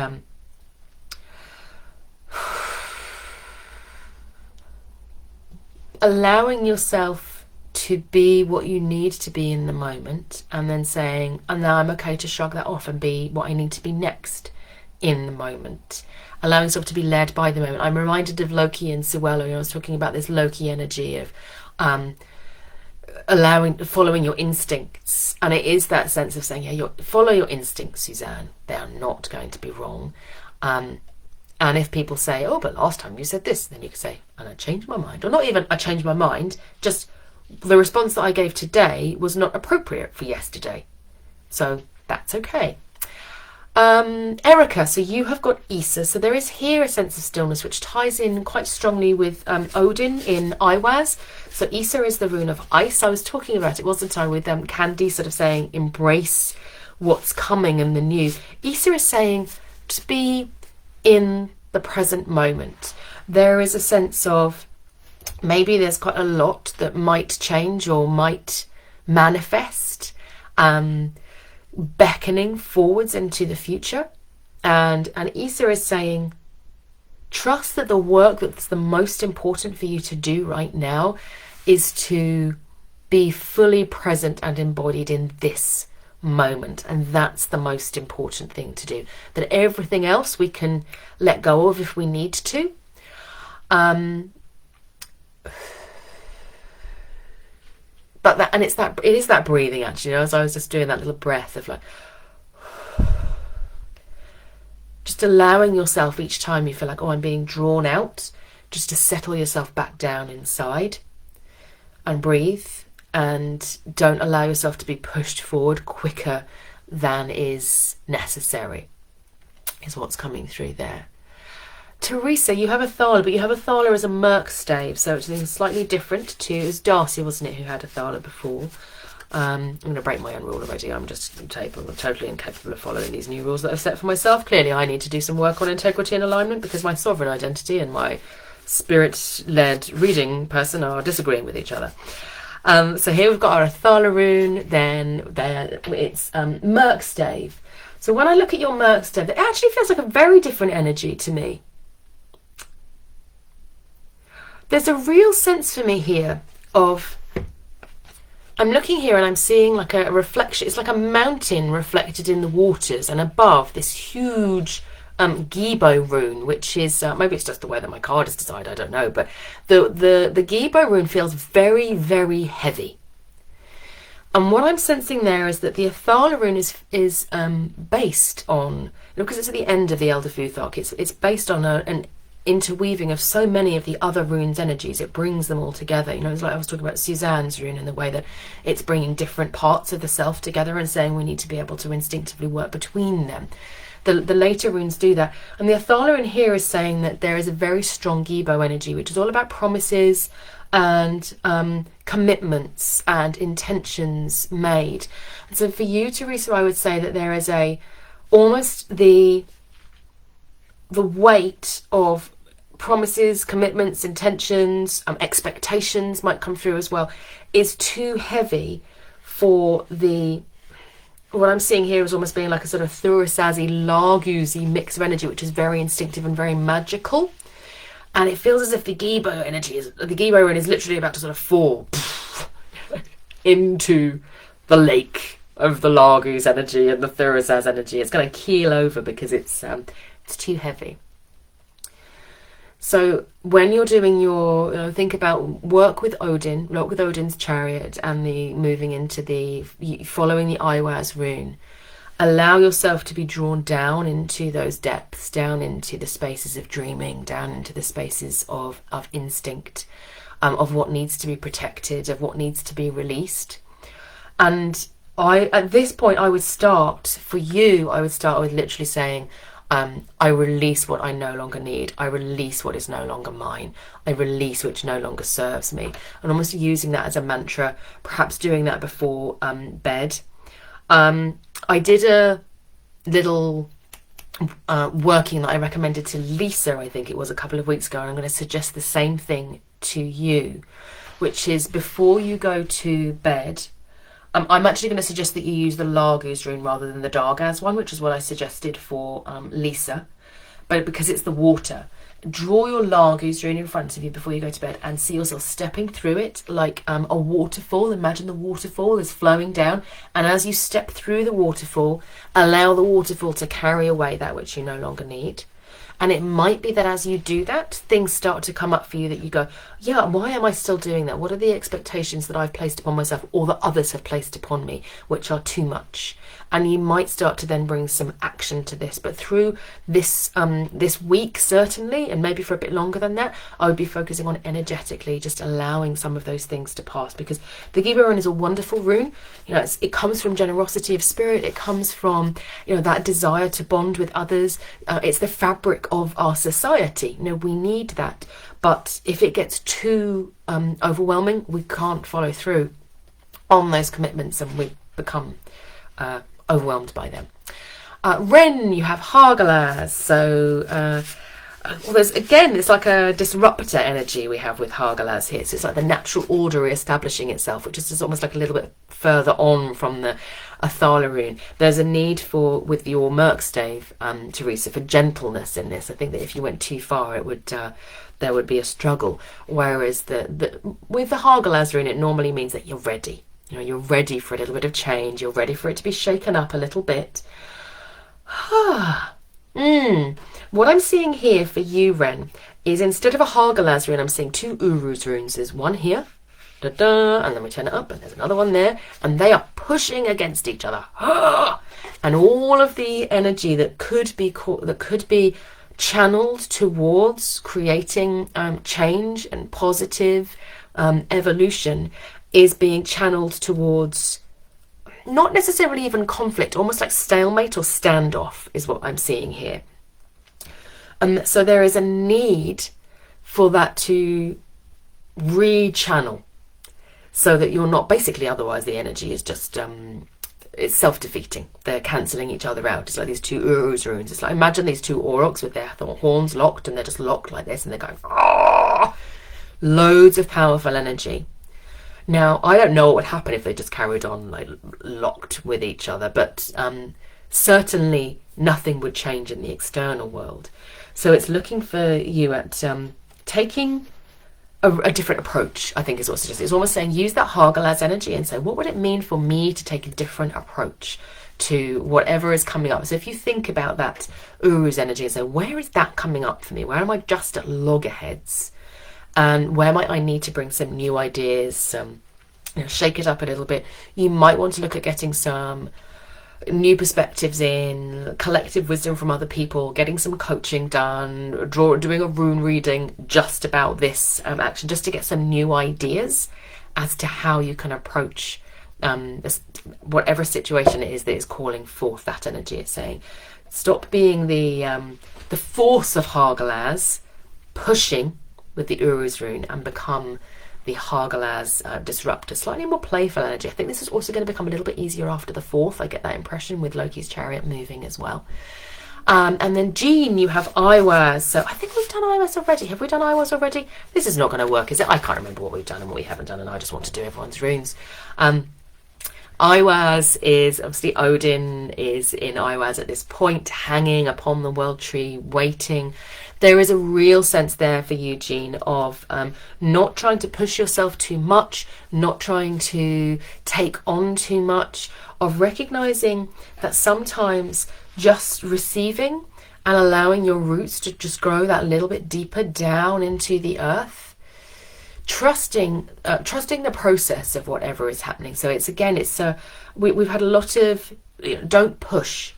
allowing yourself to be what you need to be in the moment, and then saying, and now I'm okay to shrug that off and be what I need to be next in the moment. Allowing yourself to be led by the moment. I'm reminded of Loki and Sowilo. I was talking about this Loki energy of following your instincts, and it is that sense of saying, yeah, follow your instincts, Suzanne. They are not going to be wrong. And if people say, oh, but last time you said this, then you can say, and I changed my mind. Or not even I changed my mind, just the response that I gave today was not appropriate for yesterday. So that's okay. Erica, so you have got Issa. So there is here a sense of stillness, which ties in quite strongly with Odin in Iwaz. So Issa is the rune of ice. I was talking about it, wasn't I, with Candy sort of saying, embrace what's coming and the new. Issa is saying to be in the present moment. There is a sense of maybe there's quite a lot that might change or might manifest, beckoning forwards into the future. And Issa is saying, trust that the work that's the most important for you to do right now is to be fully present and embodied in this moment, and that's the most important thing to do. That everything else we can let go of if we need to. But it is that breathing, actually. As I was just doing that little breath of like, just allowing yourself each time you feel like, oh, I'm being drawn out, just to settle yourself back down inside and breathe. And don't allow yourself to be pushed forward quicker than is necessary, is what's coming through there. Teresa, you have a Thala, but you have a Thala as a Merc stave, so it's slightly different to, it was Darcy, wasn't it, who had a Thala before. I'm going to break my own rule already. I'm totally incapable of following these new rules that I've set for myself. Clearly, I need to do some work on integrity and alignment, because my sovereign identity and my spirit-led reading person are disagreeing with each other. So here we've got our Athala rune, then it's Merc stave. So when I look at your Merc stave, it actually feels like a very different energy to me. There's a real sense for me here of, I'm looking here and I'm seeing like a reflection. It's like a mountain reflected in the waters, and above this huge Gibo rune, which is maybe it's just the way that my card is designed, I don't know, but the Gibo rune feels very, very heavy. And what I'm sensing there is that the Athala rune is based on, because it's at the end of the Elder Futhark, it's based on an interweaving of so many of the other runes' energies. It brings them all together. It's like I was talking about Suzanne's rune in the way that it's bringing different parts of the self together and saying we need to be able to instinctively work between them. The later runes do that. And the Athala in here is saying that there is a very strong Gibo energy, which is all about promises and commitments and intentions made. And so for you, Teresa, I would say that there is almost the weight of promises, commitments, intentions, expectations might come through as well, is too heavy for what I'm seeing here is almost being like a sort of Thursar-y, Larguzy mix of energy, which is very instinctive and very magical. And it feels as if the Gibo rune is literally about to sort of fall into the lake of the Largu's energy and the Thursar's energy. It's going to keel over because it's too heavy. So when you're doing your, think about work with Odin, work with Odin's chariot and the moving into following the Iwaz rune. Allow yourself to be drawn down into those depths, down into the spaces of dreaming, down into the spaces of instinct, of what needs to be protected, of what needs to be released. And at this point, I would start with literally saying, I release what I no longer need. I release what is no longer mine. I release which no longer serves me. And almost using that as a mantra, perhaps doing that before bed. I did a little working that I recommended to Lisa, I think it was a couple of weeks ago, and I'm going to suggest the same thing to you, which is before you go to bed, I'm actually going to suggest that you use the Largu's rune rather than the Dargaz one, which is what I suggested for Lisa, but because it's the water. Draw your Largu's rune in front of you before you go to bed and see yourself stepping through it like a waterfall. Imagine the waterfall is flowing down, and as you step through the waterfall, allow the waterfall to carry away that which you no longer need. And it might be that as you do that, things start to come up for you that you go, yeah, why am I still doing that? What are the expectations that I've placed upon myself or that others have placed upon me, which are too much? And you might start to then bring some action to this. But through this week, certainly, and maybe for a bit longer than that, I would be focusing on energetically just allowing some of those things to pass. Because the Gibo rune is a wonderful rune. It comes from generosity of spirit. It comes from, that desire to bond with others. It's the fabric of our society. We need that. But if it gets too overwhelming, we can't follow through on those commitments and we become overwhelmed by them. Ren, you have Hagalaz. So it's like a disruptor energy we have with Hagalaz here. So it's like the natural order re-establishing itself, which is almost like a little bit further on from the Athala rune. There's a need with your Merkstave, Teresa, for gentleness in this. I think that if you went too far, there would be a struggle. Whereas with the Hagalaz rune, it normally means that you're ready. You're ready for a little bit of change. You're ready for it to be shaken up a little bit. What I'm seeing here for you, Ren, is instead of a Hagalaz rune, I'm seeing two Uru's runes. There's one here, and then we turn it up, and there's another one there, and they are pushing against each other. And all of the energy that could be channeled towards creating change and positive evolution is being channeled towards not necessarily even conflict, almost like stalemate or standoff is what I'm seeing here. So there is a need for that to re-channel so that you're not basically, otherwise the energy is just it's self-defeating. They're cancelling each other out. It's like these two Uruz runes. It's like, imagine these two aurochs with their horns locked, and they're just locked like this, and they're going, oh! Loads of powerful energy. Now, I don't know what would happen if they just carried on like locked with each other, but certainly nothing would change in the external world. So it's looking for you at taking a different approach, I think is what it suggests. It's almost saying use that Hagalaz energy and say, what would it mean for me to take a different approach to whatever is coming up? So if you think about that Uru's energy and say, where is that coming up for me? Where am I just at loggerheads? And where might I need to bring some new ideas, some shake it up a little bit. You might want to look at getting some new perspectives in, collective wisdom from other people, getting some coaching done, doing a rune reading just about this action, just to get some new ideas as to how you can approach whatever situation it is that is calling forth that energy. It's saying, stop being the force of Hagalaz, pushing with the Uru's rune, and become the Hagalaz disruptor, slightly more playful energy. I think this is also going to become a little bit easier after the 4th. I get that impression with Loki's chariot moving as well. And then Jean, you have Iwaz. So I think we've done Iwaz already. Have we done Iwaz already? This is not going to work, is it? I can't remember what we've done and what we haven't done, and I just want to do everyone's runes. Iwaz is, obviously Odin is in Iwaz at this point, hanging upon the world tree, waiting. There is a real sense there for you, Jean, of not trying to push yourself too much, not trying to take on too much, of recognizing that sometimes just receiving and allowing your roots to just grow that little bit deeper down into the earth. Trusting the process of whatever is happening. So it's, again, we've had a lot of, don't push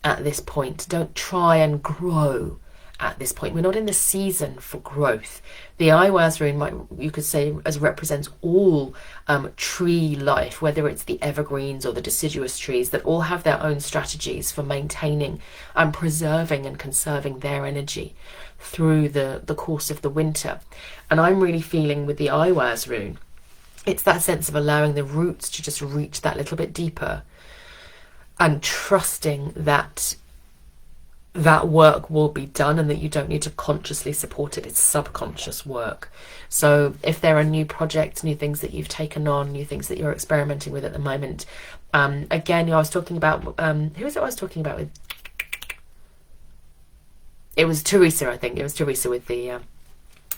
at this point, don't try and grow at this point. We're not in the season for growth. The Iwaz rune, you could say, as represents all tree life, whether it's the evergreens or the deciduous trees, that all have their own strategies for maintaining and preserving and conserving their energy through the course of the winter. And I'm really feeling with the Iwaz rune, it's that sense of allowing the roots to just reach that little bit deeper and trusting that that work will be done and that you don't need to consciously support it. It's subconscious work. So if there are new projects, new things that you've taken on, new things that you're experimenting with at the moment, again, I was talking about, who is it I was talking about with? It was Teresa, I think. It was Teresa with the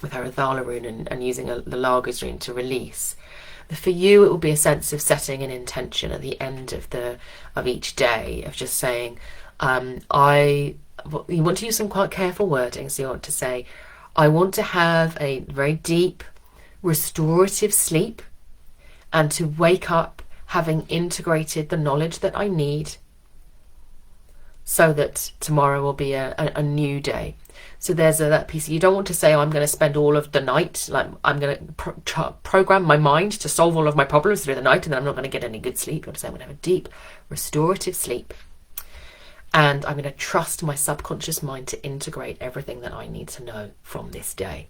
with her Athala rune and using the Lagos rune to release. For you, it will be a sense of setting an intention at the end of each day, of just saying, you want to use some quite careful wording. So you want to say, I want to have a very deep, restorative sleep, and to wake up having integrated the knowledge that I need, so that tomorrow will be a new day. So there's that piece. You don't want to say, oh, I'm going to spend all of the night, like I'm going to program my mind to solve all of my problems through the night, and then I'm not going to get any good sleep. You want to say, I'm going to have a deep, restorative sleep, and I'm going to trust my subconscious mind to integrate everything that I need to know from this day,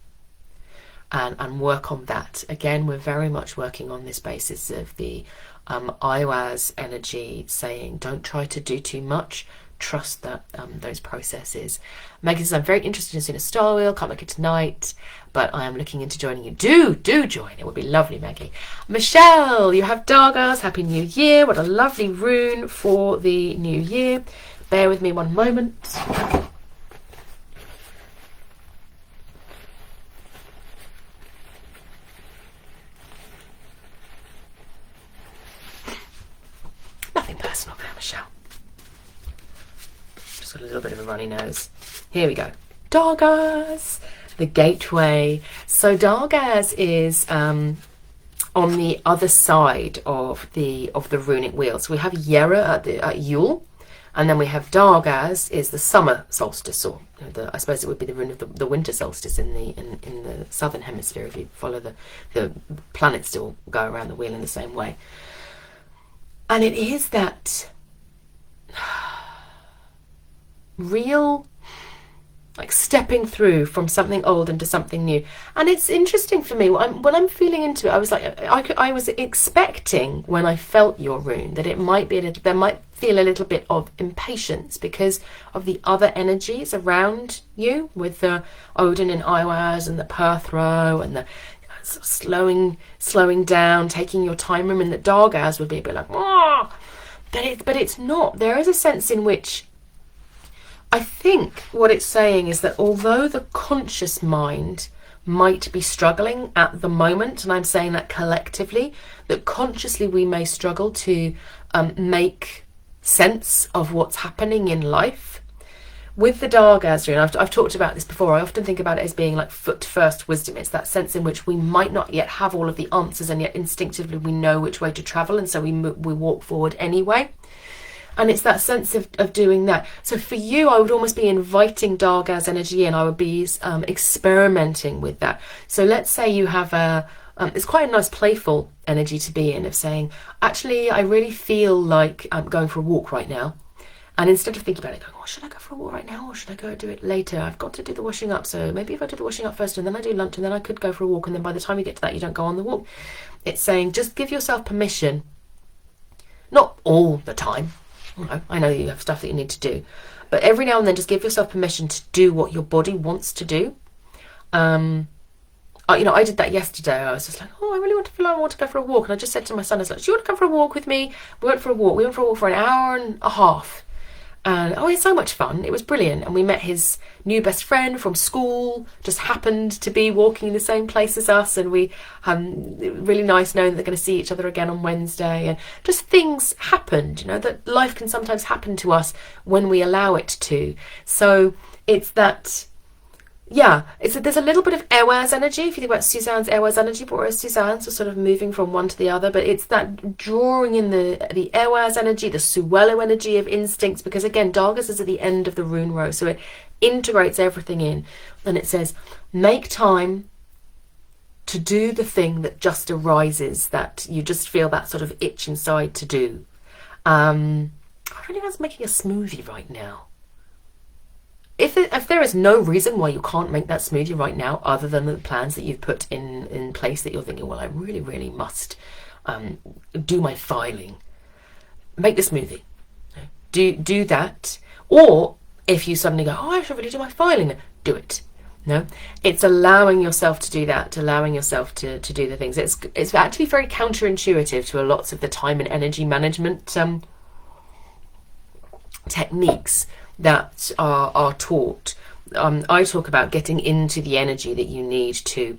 and work on that. Again, we're very much working on this basis of the Iwaz energy, saying, don't try to do too much. Trust that those processes. Maggie says, I'm very interested in seeing a star wheel. Can't make it tonight, but I am looking into joining you. Do join. It would be lovely, Maggie. Michelle, you have Dargas. Happy New Year. What a lovely rune for the new year. Bear with me one moment. Nothing personal there, Michelle. Just got a little bit of a runny nose. Here we go. Dargas, the gateway. So Dargas is on the other side of the runic wheel. So we have Yera at Yule, and then we have Dargas is the summer solstice, or I suppose it would be the rune of the winter solstice in the southern hemisphere, if you follow the planets still go around the wheel in the same way. And it is that real, like, stepping through from something old into something new. And it's interesting for me, when I'm feeling into it, I was like, I was expecting, when I felt your rune, that it might be there might feel a little bit of impatience because of the other energies around you, with the Odin and Iwaz and the Perthrow and the slowing down, taking your time. And that Dargas would be a bit like, oh, but it's not. There is a sense in which I think what it's saying is that although the conscious mind might be struggling at the moment, and I'm saying that collectively, that consciously we may struggle to make sense of what's happening in life, with the Dargaz rune, I've talked about this before. I often think about it as being like foot first wisdom. It's that sense in which we might not yet have all of the answers, and yet instinctively we know which way to travel, and so we walk forward anyway. And it's that sense of doing that. So for you, I would almost be inviting Dargaz energy in. I would be experimenting with that. So let's say you have it's quite a nice playful energy to be in, of saying, actually, I really feel like I'm going for a walk right now. And instead of thinking about it, going, oh, should I go for a walk right now, or should I go do it later? I've got to do the washing up, so maybe if I do the washing up first and then I do lunch and then I could go for a walk, and then by the time you get to that, you don't go on the walk. It's saying, just give yourself permission, not all the time. I know you have stuff that you need to do, but every now and then just give yourself permission to do what your body wants to do. I did that yesterday. I was just like, oh, I really want to feel like I want to go for a walk. And I just said to my son, I was like, do you want to come for a walk with me? We went for a walk. We went for a walk for an hour and a half. And it's so much fun. It was brilliant. And we met his new best friend from school, just happened to be walking in the same place as us. And we really nice knowing that they're going to see each other again on Wednesday. And just things happened, that life can sometimes happen to us when we allow it to. So it's that, there's a little bit of Ewa's energy. If you think about Suzanne's Ewa's energy, but whereas Suzanne's are sort of moving from one to the other, but it's that drawing in the Ewa's energy, the Sowilo energy of instincts, because again, Dargaz is at the end of the rune row, so it integrates everything in, and it says, make time to do the thing that just arises, that you just feel that sort of itch inside to do. I really was making a smoothie right now. If there is no reason why you can't make that smoothie right now, other than the plans that you've put in place, that you're thinking, well, I really, really must do my filing, make the smoothie. Do that. Or if you suddenly go, oh, I should really do my filing, do it. No, it's allowing yourself to do that, allowing yourself to do the things. It's actually very counterintuitive to lots of the time and energy management techniques that are taught. I talk about getting into the energy that you need to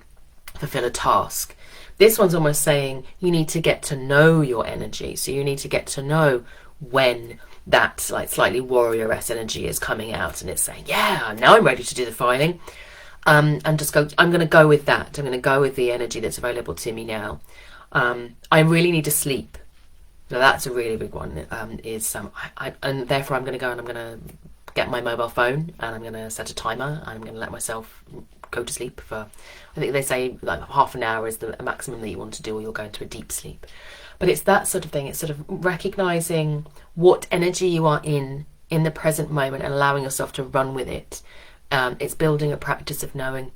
fulfill a task. This one's almost saying you need to get to know your energy. So you need to get to know when that like slightly warrioress energy is coming out, and it's saying, yeah, now I'm ready to do the filing. And just go, I'm going to go with that. I'm going to go with the energy that's available to me now. I really need to sleep. Now that's a really big one. And therefore I'm going to go and I'm going to get my mobile phone and I'm going to set a timer and I'm going to let myself go to sleep for, I think they say like half an hour is the maximum that you want to do, or you'll go into a deep sleep. But it's that sort of thing. It's sort of recognizing what energy you are in the present moment and allowing yourself to run with it. It's building a practice of knowing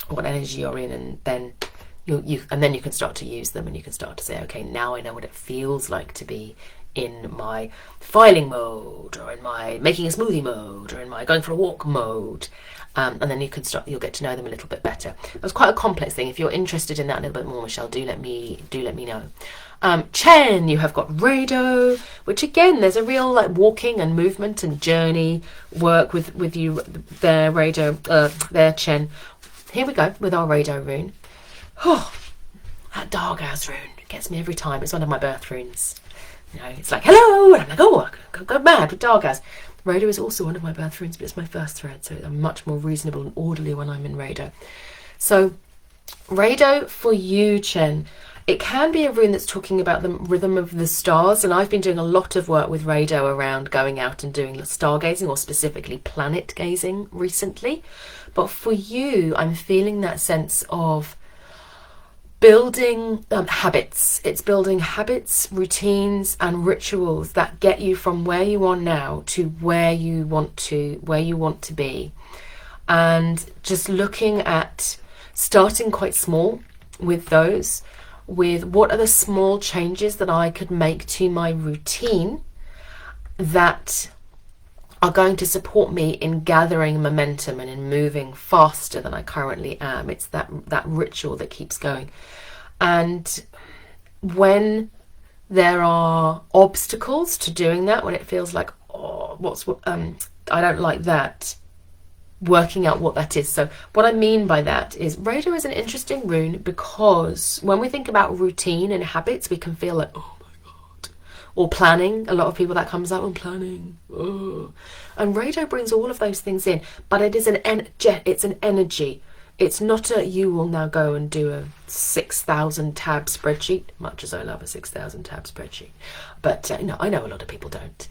what energy you're in, and then you can start to use them, and you can start to say, okay, now I know what it feels like to be in my filing mode, or in my making a smoothie mode, or in my going for a walk mode, and then you'll get to know them a little bit better. It was quite a complex thing. If you're interested in that a little bit more, Michelle, do let me know. Chen, you have got Rado, which again, there's a real like walking and movement and journey work with you there, Rado, there, Chen. Here we go with our Rado rune. Oh, that Dargaz rune gets me every time. It's one of my birth runes. It's like, hello, and I'm like, oh, I go mad with Dargaz. Rado is also one of my birth runes, but it's my first thread, so I'm much more reasonable and orderly when I'm in Rado. So, Rado, for you, Chen, it can be a rune that's talking about the rhythm of the stars, and I've been doing a lot of work with Rado around going out and doing stargazing, or specifically planet gazing recently. But for you, I'm feeling that sense of building habits. It's building habits, routines and rituals that get you from where you are now to where you want to be, and just looking at starting quite small with those, with what are the small changes that I could make to my routine that are going to support me in gathering momentum and in moving faster than I currently am. It's that ritual that keeps going. And when there are obstacles to doing that, when it feels like, oh, I don't like that, working out what that is. So what I mean by that is Rado is an interesting rune, because when we think about routine and habits, we can feel like, oh my God, or planning. A lot of people that comes up on planning. Ugh. And Rado brings all of those things in, but it is it's an energy. It's not a, you will now go and do a 6,000 tab spreadsheet, much as I love a 6,000 tab spreadsheet. But I know a lot of people don't.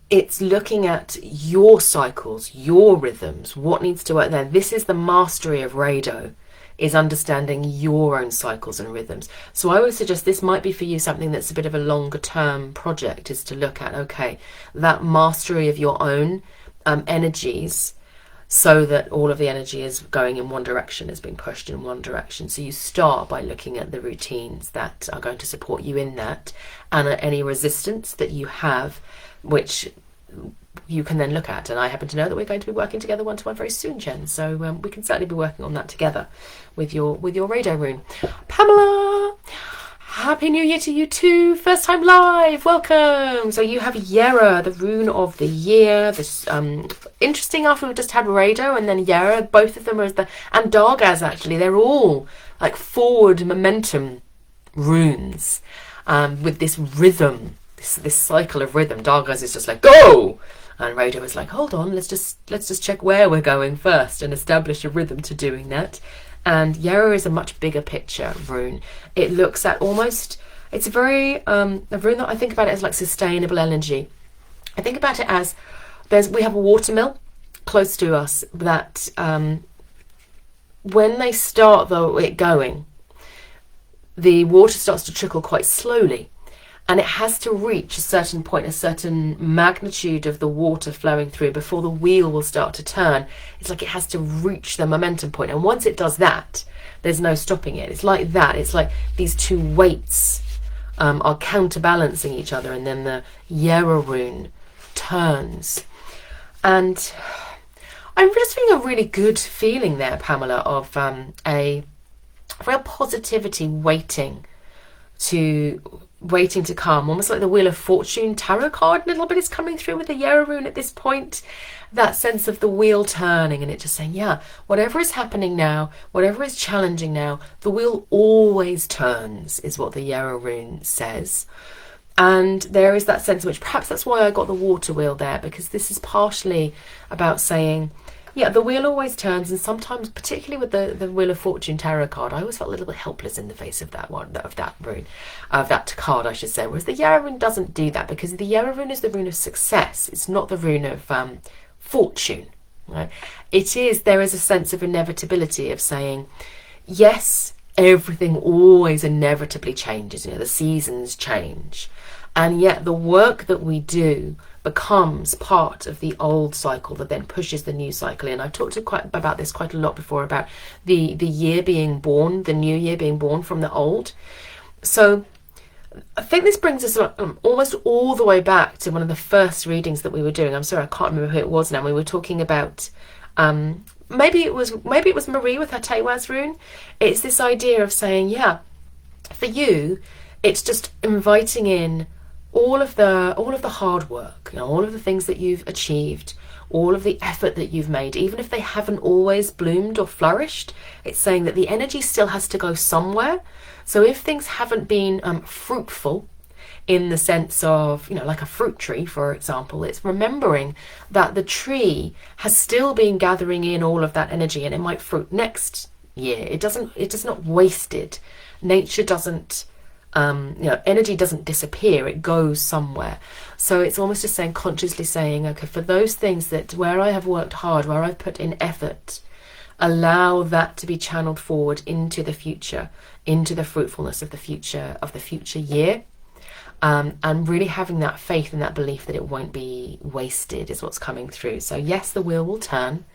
It's looking at your cycles, your rhythms, what needs to work there. This is the mastery of Rado, is understanding your own cycles and rhythms. So I would suggest this might be for you something that's a bit of a longer term project, is to look at, okay, that mastery of your own energies, so that all of the energy is going in one direction, is being pushed in one direction. So you start by looking at the routines that are going to support you in that, and any resistance that you have, which you can then look at. And I happen to know that we're going to be working together one-to-one very soon, Jen. So we can certainly be working on that together with your Rado rune. Pamela, Happy New Year to you too. First time live, welcome. So you have Yera, the rune of the year. This interesting, after we've just had Rado and then Yera, both of them are and Dargaz actually, they're all like forward momentum runes, with this rhythm, this cycle of rhythm. Dargaz is just like, go! And Rado is like, hold on, let's just check where we're going first and establish a rhythm to doing that. And Yera is a much bigger picture rune. It looks at almost, it's a very, a rune that I think about it as like sustainable energy. I think about it as, we have a watermill close to us that when they start it going, the water starts to trickle quite slowly. And it has to reach a certain point, a certain magnitude of the water flowing through before the wheel will start to turn. It's like it has to reach the momentum point. And once it does that, there's no stopping it. It's like that. It's like these two weights are counterbalancing each other. And then the Yera rune turns. And I'm just feeling a really good feeling there, Pamela, of a real positivity waiting to come, almost like the Wheel of Fortune tarot card a little bit is coming through with the Yera rune at this point. That sense of the wheel turning, and it just saying, yeah, whatever is happening now, whatever is challenging now, the wheel always turns, is what the Yera rune says. And there is that sense in which perhaps that's why I got the water wheel there, because this is partially about saying, yeah, the wheel always turns, and sometimes, particularly with the Wheel of Fortune tarot card, I always felt a little bit helpless in the face of that rune, of that card, I should say. Whereas the Yera rune doesn't do that, because the Yera rune is the rune of success. It's not the rune of fortune. Right? There is a sense of inevitability of saying, yes, everything always inevitably changes. The seasons change, and yet the work that we do becomes part of the old cycle that then pushes the new cycle in. I've talked about this quite a lot before, about the year being born, the new year being born from the old. So I think this brings us almost all the way back to one of the first readings that we were doing. I'm sorry, I can't remember who it was now. We were talking about maybe it was Marie with her Tewaz rune. It's this idea of saying, yeah, for you, it's just inviting in all of the hard work, all of the things that you've achieved, all of the effort that you've made, even if they haven't always bloomed or flourished. It's saying that the energy still has to go somewhere. So if things haven't been fruitful, in the sense of, like a fruit tree, for example, it's remembering that the tree has still been gathering in all of that energy, and it might fruit next year. It's not wasted. Nature doesn't, energy doesn't disappear, it goes somewhere. So it's almost just saying, consciously saying, okay, for those things that where I have worked hard, where I've put in effort, allow that to be channeled forward into the future, into the fruitfulness of the future year. And really having that faith and that belief that it won't be wasted is what's coming through. So yes, the wheel will turn,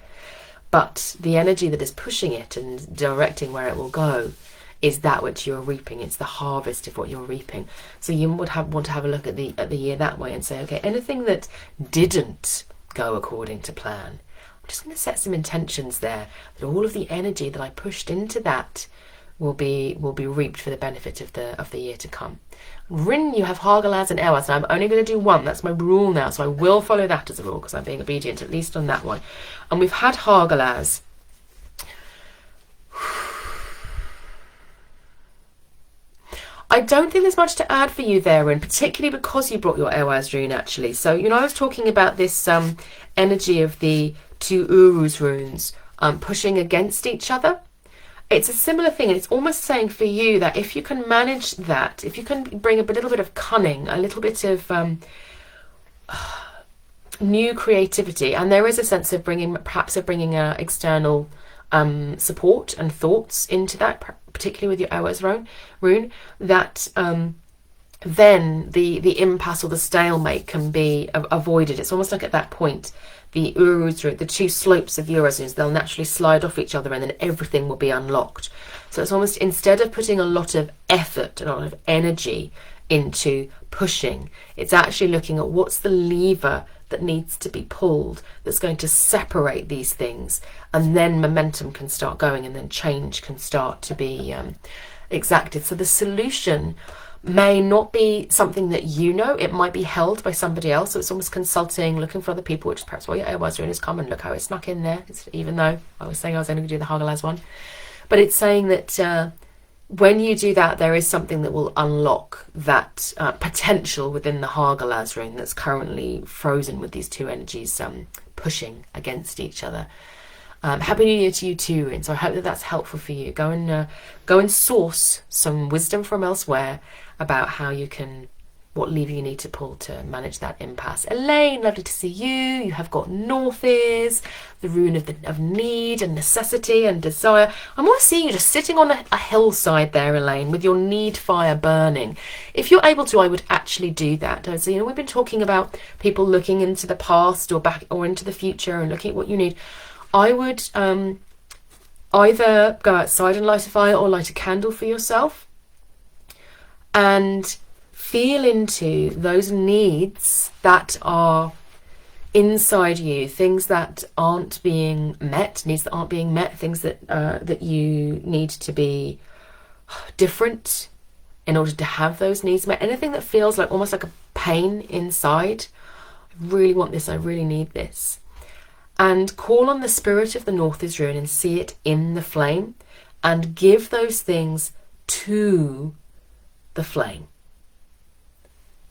but the energy that is pushing it and directing where it will go is that which you're reaping. It's the harvest of what you're reaping. So you would want to have a look at the year that way and say, okay, anything that didn't go according to plan, I'm just going to set some intentions there, that all of the energy that I pushed into that will be reaped for the benefit of the year to come. Rind, you have Hargalaz and Ewas, and I'm only going to do one. That's my rule now, so I will follow that as a rule because I'm being obedient, at least on that one. And we've had Hargalaz. I don't think there's much to add for you there, and particularly because you brought your Ewaz rune, actually. So, you know, I was talking about this energy of the two Uruz runes pushing against each other. It's a similar thing, and it's almost saying for you that if you can manage that, if you can bring a little bit of cunning, a little bit of new creativity, and there is a sense of bringing external support and thoughts into that, particularly with your Ewaz rune, that then the impasse or the stalemate can be avoided. It's almost like at that point, the Uruz rune, the two slopes of the Uruz runes, they'll naturally slide off each other, and then everything will be unlocked. So it's almost, instead of putting a lot of effort and a lot of energy into pushing, it's actually looking at what's the lever that needs to be pulled that's going to separate these things, and then momentum can start going, and then change can start to be exacted. So the solution may not be something that you know, it might be held by somebody else. So it's almost consulting, looking for other people, which is perhaps why your Ewaz rune has come, and look how it snuck in there. Even though I was saying I was only going to do the Hagalaz one, but it's saying that when you do that, there is something that will unlock that potential within the Hagalaz rune that's currently frozen with these two energies pushing against each other. Happy New Year to you too, Rind. So I hope that that's helpful for you. Go and source some wisdom from elsewhere about how you can, what lever you need to pull to manage that impasse. Elaine, lovely to see you. You have got Northes, the rune of need and necessity and desire. I'm always seeing you just sitting on a hillside there, Elaine, with your need fire burning. If you're able to, I would actually do that. So, you know, we've been talking about people looking into the past or back or into the future and looking at what you need. I would either go outside and light a fire or light a candle for yourself and feel into those needs that are inside you, things that aren't being met, needs that aren't being met, things that that you need to be different in order to have those needs met. Anything that feels like almost like a pain inside. I really want this, I really need this. And call on the spirit of the Northes rune and see it in the flame, and give those things to the flame.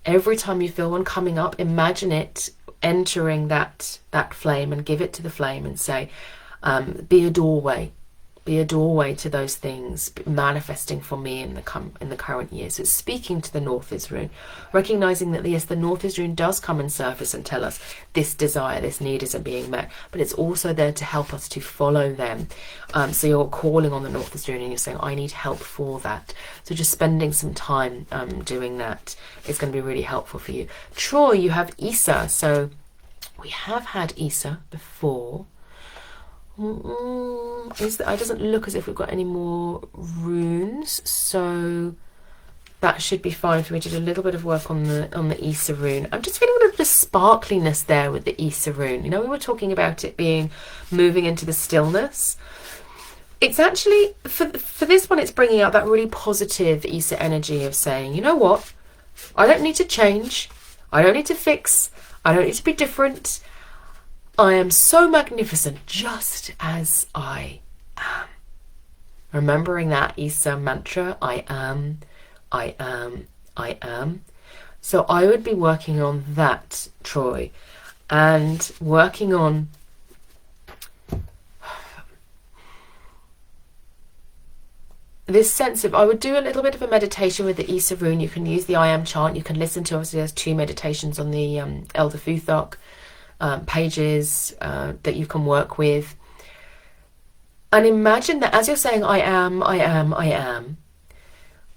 Every time you feel one coming up, imagine it entering that flame, and give it to the flame and say, be a doorway to those things manifesting for me in the current year. So it's speaking to the Northes rune, recognizing that yes, the Northes rune does come and surface and tell us this desire, this need isn't being met, but it's also there to help us to follow them. So you're calling on the Northes rune and you're saying, I need help for that. So just spending some time doing that is going to be really helpful for you. Troy, you have Isa. So we have had Isa before. It doesn't look as if we've got any more runes, so that should be fine for me to do a little bit of work on the Isa rune. I'm just feeling a little bit of sparkliness there with the Isa rune. You know, we were talking about it being moving into the stillness. It's actually for this one, it's bringing out that really positive Isa energy of saying, you know what, I don't need to change, I don't need to fix, I don't need to be different. I am so magnificent just as I am. Remembering that Isa mantra, I am, I am, I am. So I would be working on that, Troy, and working on this sense of, I would do a little bit of a meditation with the Isa rune. You can use the I am chant. You can listen to, obviously there's 2 meditations on the Elder Futhark pages that you can work with, and imagine that as you're saying I am, I am, I am,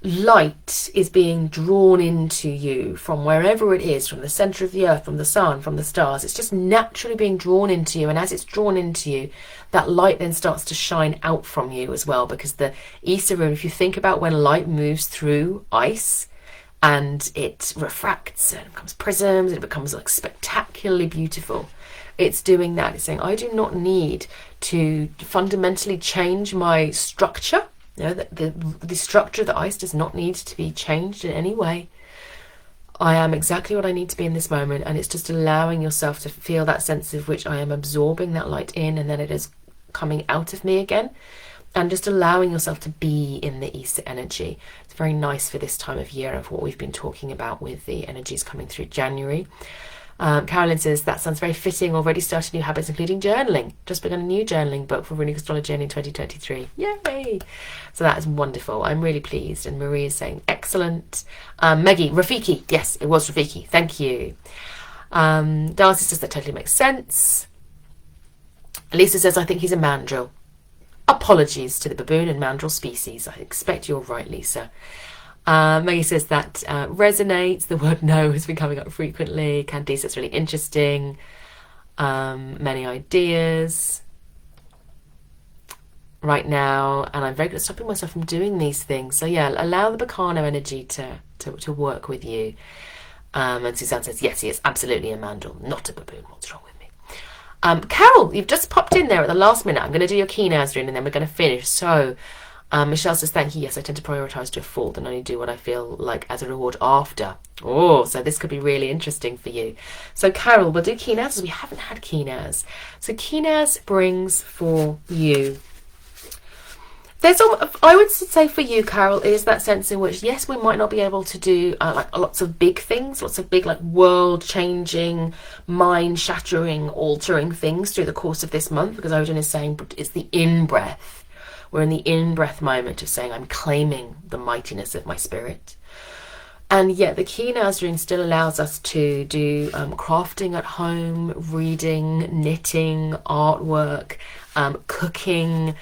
light is being drawn into you from wherever it is, from the center of the earth, from the sun, from the stars. It's just naturally being drawn into you, and as it's drawn into you, that light then starts to shine out from you as well, because the Isa rune, if you think about when light moves through ice and it refracts and becomes prisms and it becomes like spectacularly beautiful, it's doing that. It's saying, I do not need to fundamentally change my structure. You know, the structure of the ice does not need to be changed in any way. I am exactly what I need to be in this moment, and it's just allowing yourself to feel that sense of which I am absorbing that light in, and then it is coming out of me again. and just allowing yourself to be in the Easter energy. It's very nice for this time of year, of what we've been talking about with the energies coming through January. Carolyn says, that sounds very fitting. Already started new habits, including journaling. Just begun a new journaling book for Runic Astrology in 2023. Yay! So that is wonderful. I'm really pleased. And Marie is saying, excellent. Maggie, Rafiki. Yes, it was Rafiki. Thank you. Darcy says, that totally makes sense. Lisa says, I think he's a mandrill. Apologies to the baboon and mandrill species. I expect you're right, Lisa. Maggie says that resonates. The word no has been coming up frequently. Candice, it's really interesting. Many ideas right now, and I'm very good at stopping myself from doing these things. So yeah, allow the Bacano energy to work with you. And Suzanne says, yes, he is absolutely a mandrill, not a baboon. What's wrong with me? Carol, you've just popped in there at the last minute. I'm going to do your key rune and then we're going to finish. So Michelle says, thank you. Yes, I tend to prioritise to a fault and only do what I feel like as a reward after. Oh, so this could be really interesting for you. So Carol, we'll do Kinaz as we haven't had Kinaz. So Kinaz brings for you, I would say for you, Carol, is that sense in which, yes, we might not be able to do like lots of big things, lots of big like world-changing, mind-shattering, altering things through the course of this month, because Odin is saying it's the in-breath. We're in the in-breath moment of saying, I'm claiming the mightiness of my spirit. And yet the Kinaz rune still allows us to do crafting at home, reading, knitting, artwork, cooking,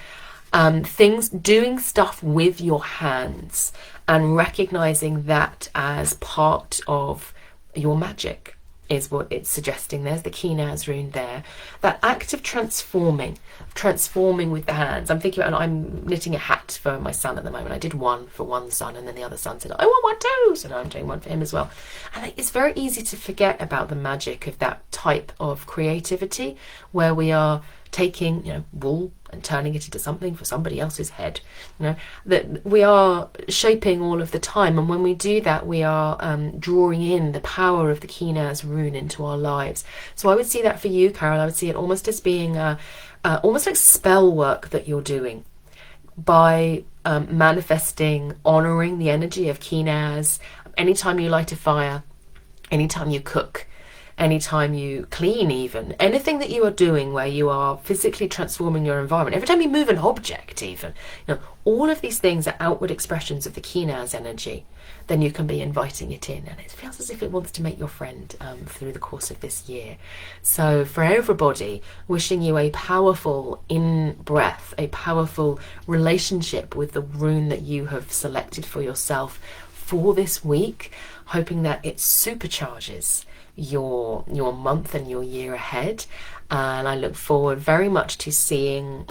things, doing stuff with your hands and recognizing that as part of your magic is what it's suggesting. There's the Kinaz rune there. That act of transforming with the hands. I'm thinking about, I'm knitting a hat for my son at the moment. I did one for one son and then the other son said, I want one too. So now I'm doing one for him as well. And it's very easy to forget about the magic of that type of creativity where we are taking, wool and turning it into something for somebody else's head. That we are shaping all of the time, and when we do that, we are drawing in the power of the Kinaz rune into our lives. So I would see that for you, Carol. I would see it almost as being almost like spell work that you're doing by manifesting, honoring the energy of Kinaz. Anytime you light a fire, anytime you cook, anytime you clean, even anything that you are doing where you are physically transforming your environment, every time you move an object, even, all of these things are outward expressions of the Kinaz energy. Then you can be inviting it in, and it feels as if it wants to make your friend through the course of this year. So for everybody, wishing you a powerful in-breath, a powerful relationship with the rune that you have selected for yourself for this week, hoping that it supercharges your month and your year ahead. And I look forward very much to seeing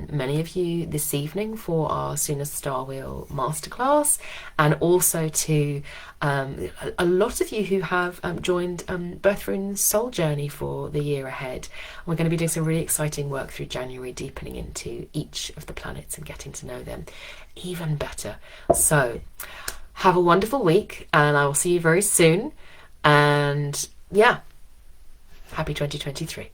many of you this evening for our Sooner Star Wheel Masterclass, and also to a lot of you who have joined Birth Rune's Soul Journey for the year ahead. We're going to be doing some really exciting work through January, deepening into each of the planets and getting to know them even better. So have a wonderful week, and I will see you very soon. And yeah, happy 2023.